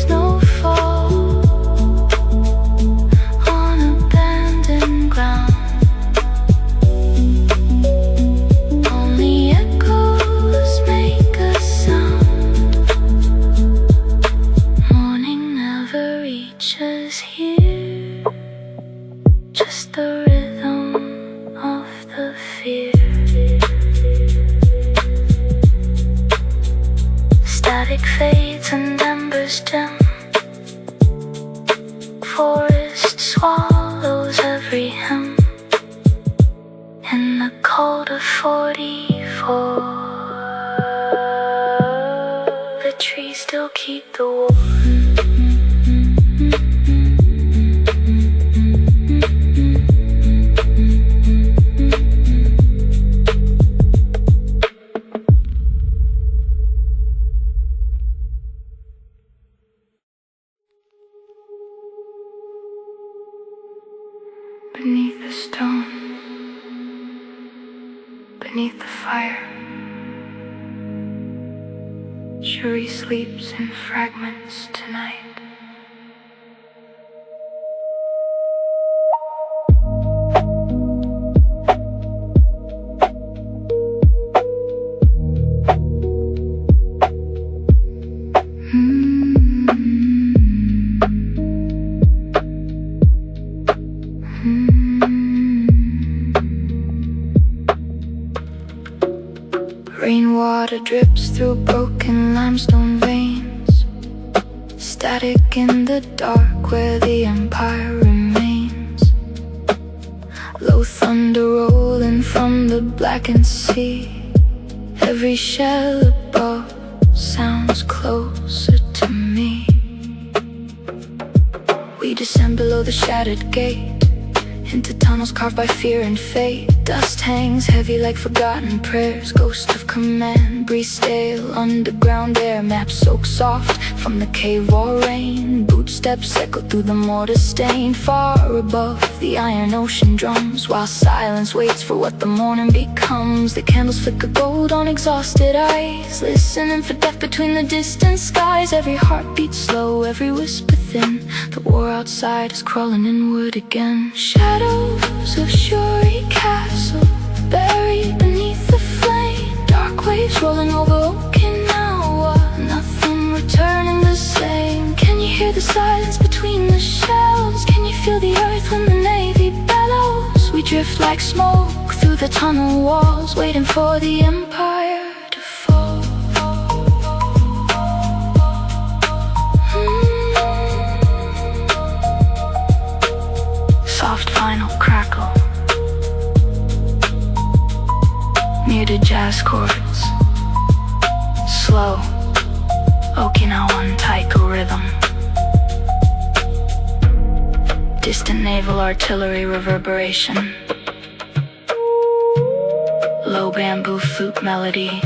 Snowfall on abandoned ground, only echoes make a sound. Morning never reaches here, just the rhythm of the fear. Static fades and embers dim, forest swallows every hymn. In the cold of 44, the trees still keep the war. Beneath the stone, beneath the fire, Shuri sleeps in fragments tonight. Rainwater drips through broken limestone veins, Static in the dark where the empire remains. Low thunder rolling from the blackened sea. Every shell above sounds closer to me. We descend below the shattered gate, into tunnels carved by fear and fate. Dust hangs heavy like forgotten prayers. Ghost of command breathe stale underground air. Maps soak soft from the cave wall rain. Bootsteps echo through the mortar stain. Far above the iron ocean drums, while silence waits for what the morning becomes. The candles flicker gold on exhausted eyes, listening for death between the distant skies. Every heart beats slow, every whisper thin. The war outside is crawling inward again. Shadows of Shuri Castle, buried beneath the flame. Dark waves rolling over Okinawa, nothing returning the same. Can you hear the silence between the shells? Can you feel the earth when the Navy bellows? We drift like smoke through the tunnel walls, waiting for the empire to fall. Soft final crackle, muted jazz chords, slow Okinawan taiko rhythm. Distant naval artillery reverberation, low bamboo flute melody,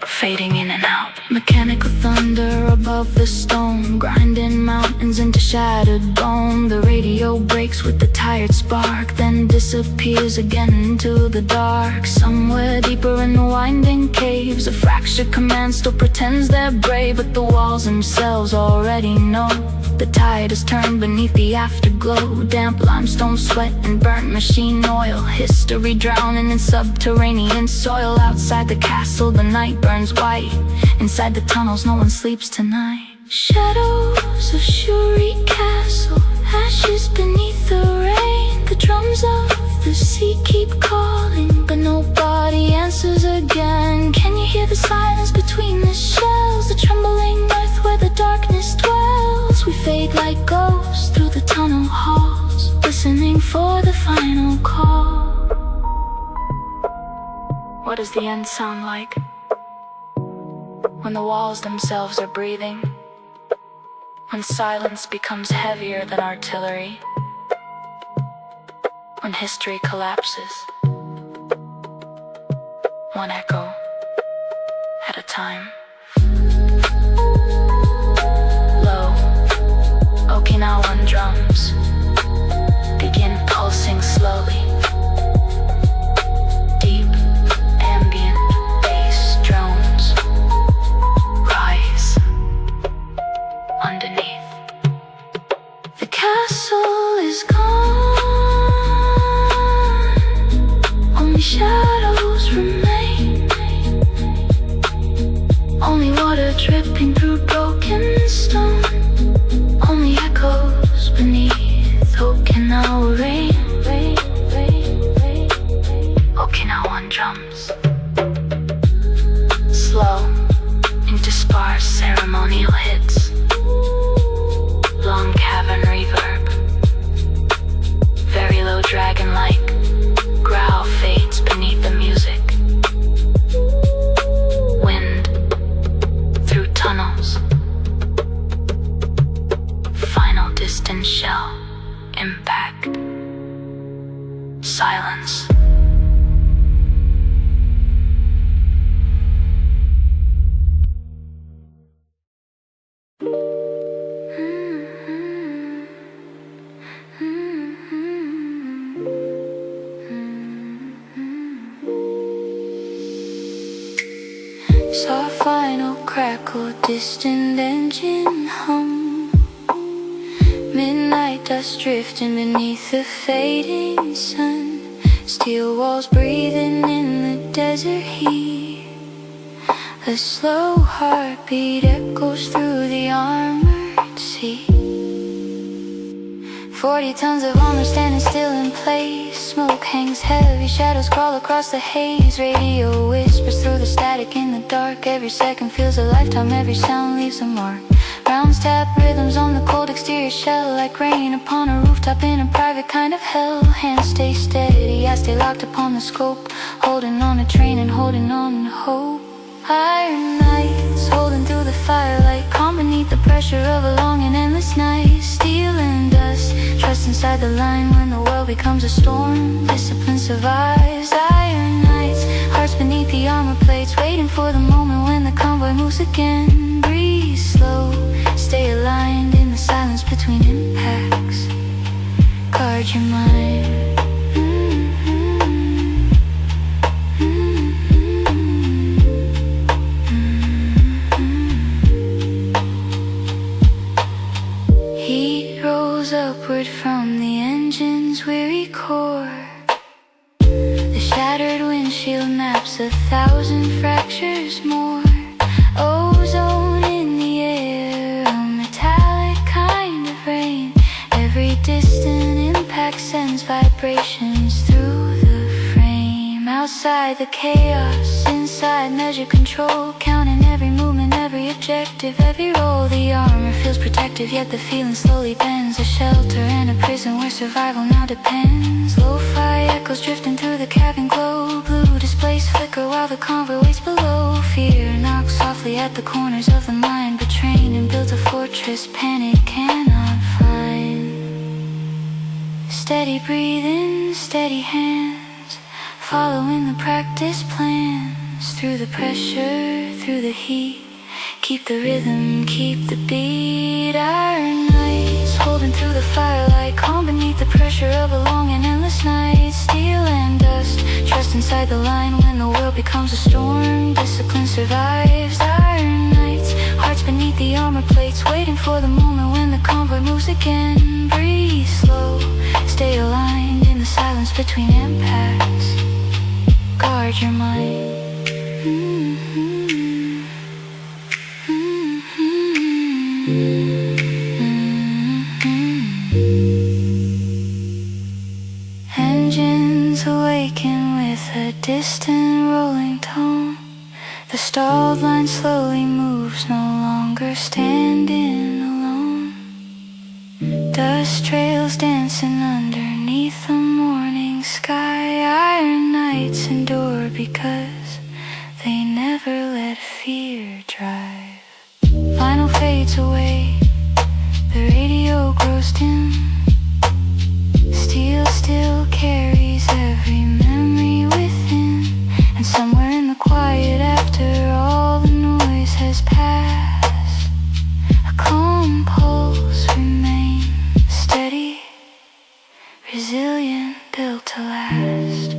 fading in and out. Mechanical thunder above the stone, grinding mountains into shattered bone. The radio breaks with the tired spark, then disappears again into the dark. Somewhere deeper in the winding caves, a fractured command still pretends they're brave, but the walls themselves already know the tide has turned beneath the afterglow. Damp limestone sweat and burnt machine oil, history drowning in subterranean soil. Outside the castle the night burns white, inside the tunnels no one sleeps tonight. Shadows of Shuri Castle, ashes beneath the rain. The drums of the sea keep calling, but nobody answers again. Can you hear the silence between the shells? The trembling earth where the darkness dwells. We fade like ghosts through the tunnel halls, listening for the final call. What does the end sound like? When the walls themselves are breathing, when silence becomes heavier than artillery, when history collapses, one echo at a time. Low Okinawan drums begin pulsing slowly. Deep ambient bass drones rise underneath. The castle is gone, only shadows remain. Only water dripping through broken stone, only echoes beneath Okinawa rain. Okinawan drums, slow into sparse ceremonial hits. Long cavern reverb, very low dragon-like growl fades beneath the music. Wind through tunnels, final distant shell impact. Silence. Soft final crackle, distant engine hum. Midnight dust drifting beneath the fading sun. Steel walls breathing in the desert heat. A slow heartbeat echoes through the armored sea. 40 tons of armor standing still in place. Smoke hangs heavy, shadows crawl across the haze. Radio whispers through the static in the dark. Every second feels a lifetime, every sound leaves a mark. grounds tap rhythms on the cold exterior shell, like rain upon a rooftop in a private kind of hell. Hands stay steady, I stay locked upon the scope, holding on a train and holding on to hope. Iron nights, holding through the firelight, calm beneath the pressure of a long and endless night. Steel and dust, trust inside the line when the world becomes a storm. Discipline survives. Iron nights, hearts beneath the armor plates, waiting for the moment when the convoy moves again. Breathe slow, stay aligned in the silence between impacts. Guard your mind. Upward from the engine's weary core. The shattered windshield maps 1,000 fractures more. Ozone in the air, a metallic kind of rain. Every distant impact sends vibrations through the frame. Outside the chaos, inside measure control, counting every movement, every objective, every roll. The armor feels protective, yet the feeling slowly bends. A shelter and a prison where survival now depends. Lo-fi echoes drifting through the cabin glow. Blue displays flicker while the convoy waits below. Fear knocks softly at the corners of the mind, betraying and builds a fortress panic cannot find. Steady breathing, steady hands, following the practice plans. Through the pressure, through the heat, keep the rhythm, keep the beat. Iron nights, holding through the firelight, calm beneath the pressure of a long and endless night. Steel and dust, trust inside the line when the world becomes a storm. Discipline survives. Iron nights, hearts beneath the armor plates, waiting for the moment when the convoy moves again. Breathe slow, stay aligned in the silence between impacts. Guard your mind. Engines awaken with a distant rolling tone. The stalled line slowly moves, no longer standing alone. Dust trails dancing underneath the morning sky. Iron nights endure because they never let fear drive. Vinyl fades away, the radio grows dim. Steel still carries every memory within, and somewhere in the quiet after all the noise has passed, a calm pulse remains, steady, resilient, built to last.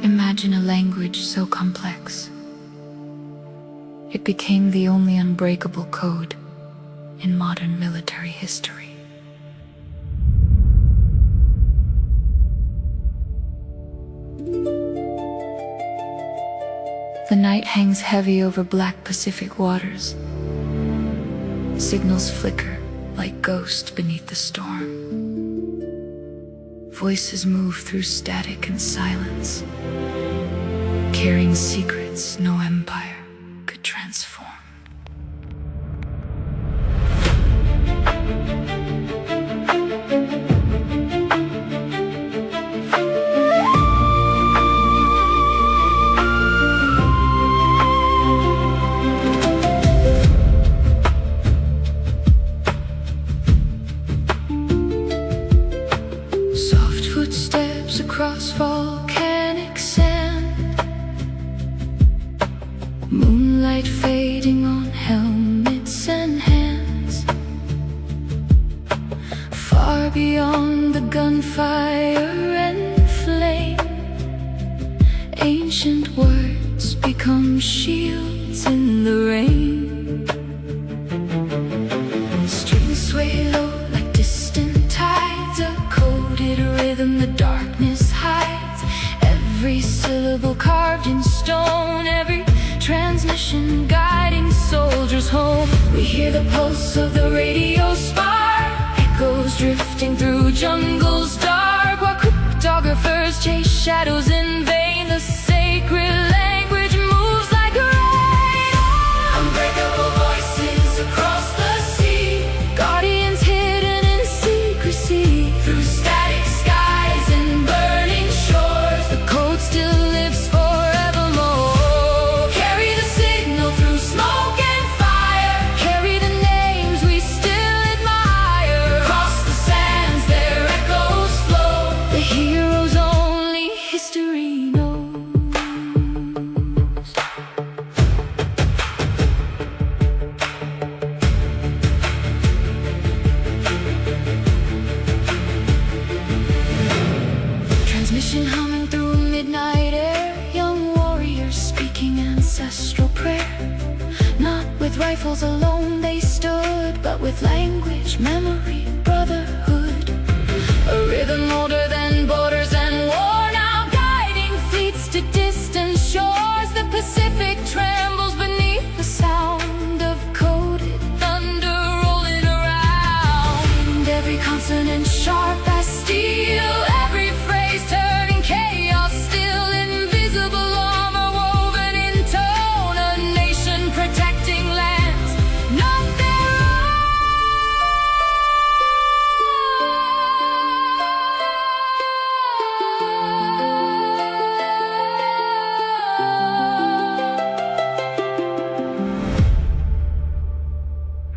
Imagine a language so complex, it became the only unbreakable code in modern military history. The night hangs heavy over black Pacific waters. Signals flicker like ghosts beneath the storm. Voices move through static and silence, carrying secrets no empire could transform. Footsteps across volcanic sand, moonlight fading on helmets and hands. Far beyond the gunfire and flame, ancient words become shields in the rain. Strings sway low like distant tides, a coded rhythm the darkness hides, every syllable carved in stone. transmission guiding soldiers home. We hear the pulse of the radio spark, echoes drifting through jungles dark, while cryptographers chase shadows in vain. The sacred language moves like rain. Unbreakable voices across the sea, guardians hidden in secrecy. Through static skies and burning shores, the code still lives forevermore. Carry the signal through smoke and fire, carry the names we still admire. Across the sands their echoes flow, the heroes only history knows. Transmission humming through midnight air, young warriors speaking ancestral prayer. Not with rifles alone they stood, but with language, memory, brotherhood. A rhythm older than borders and war, now guiding fleets to distant shores. The Pacific trembles beneath the sound of coded thunder rolling around. Every consonant sharp as steel, every phrase turning chaos still. Invisible armor woven in tone, a nation protecting lands not their own.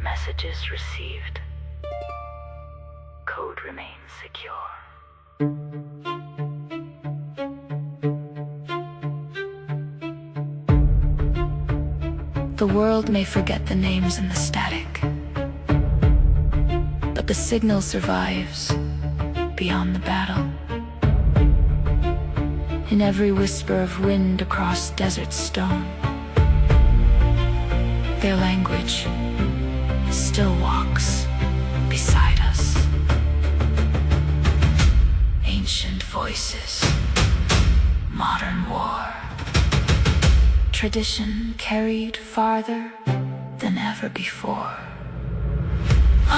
Messages received. Code remains secure. The world may forget the names and the static, but the signal survives beyond the battle. In every whisper of wind across desert stone, their language still walks beside us. Ancient voices, modern war, tradition carried farther than ever before.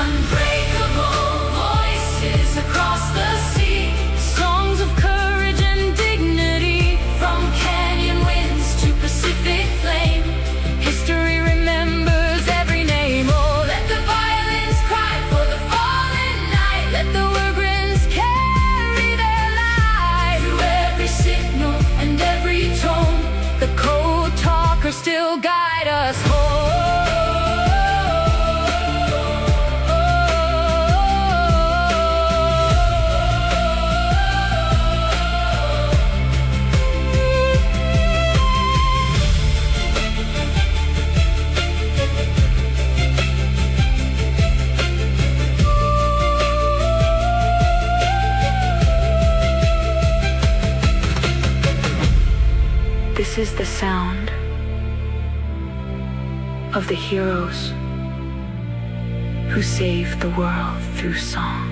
Unbreakable voices across the sea, songs of courage and dignity. From canyon winds to Pacific flame, history remembers every name. Oh, let the violins cry for the fallen night, let the whirlwinds carry their light. Through every signal and every tone, the code talkers still guide us home. This is the sound of the heroes who saved the world through song.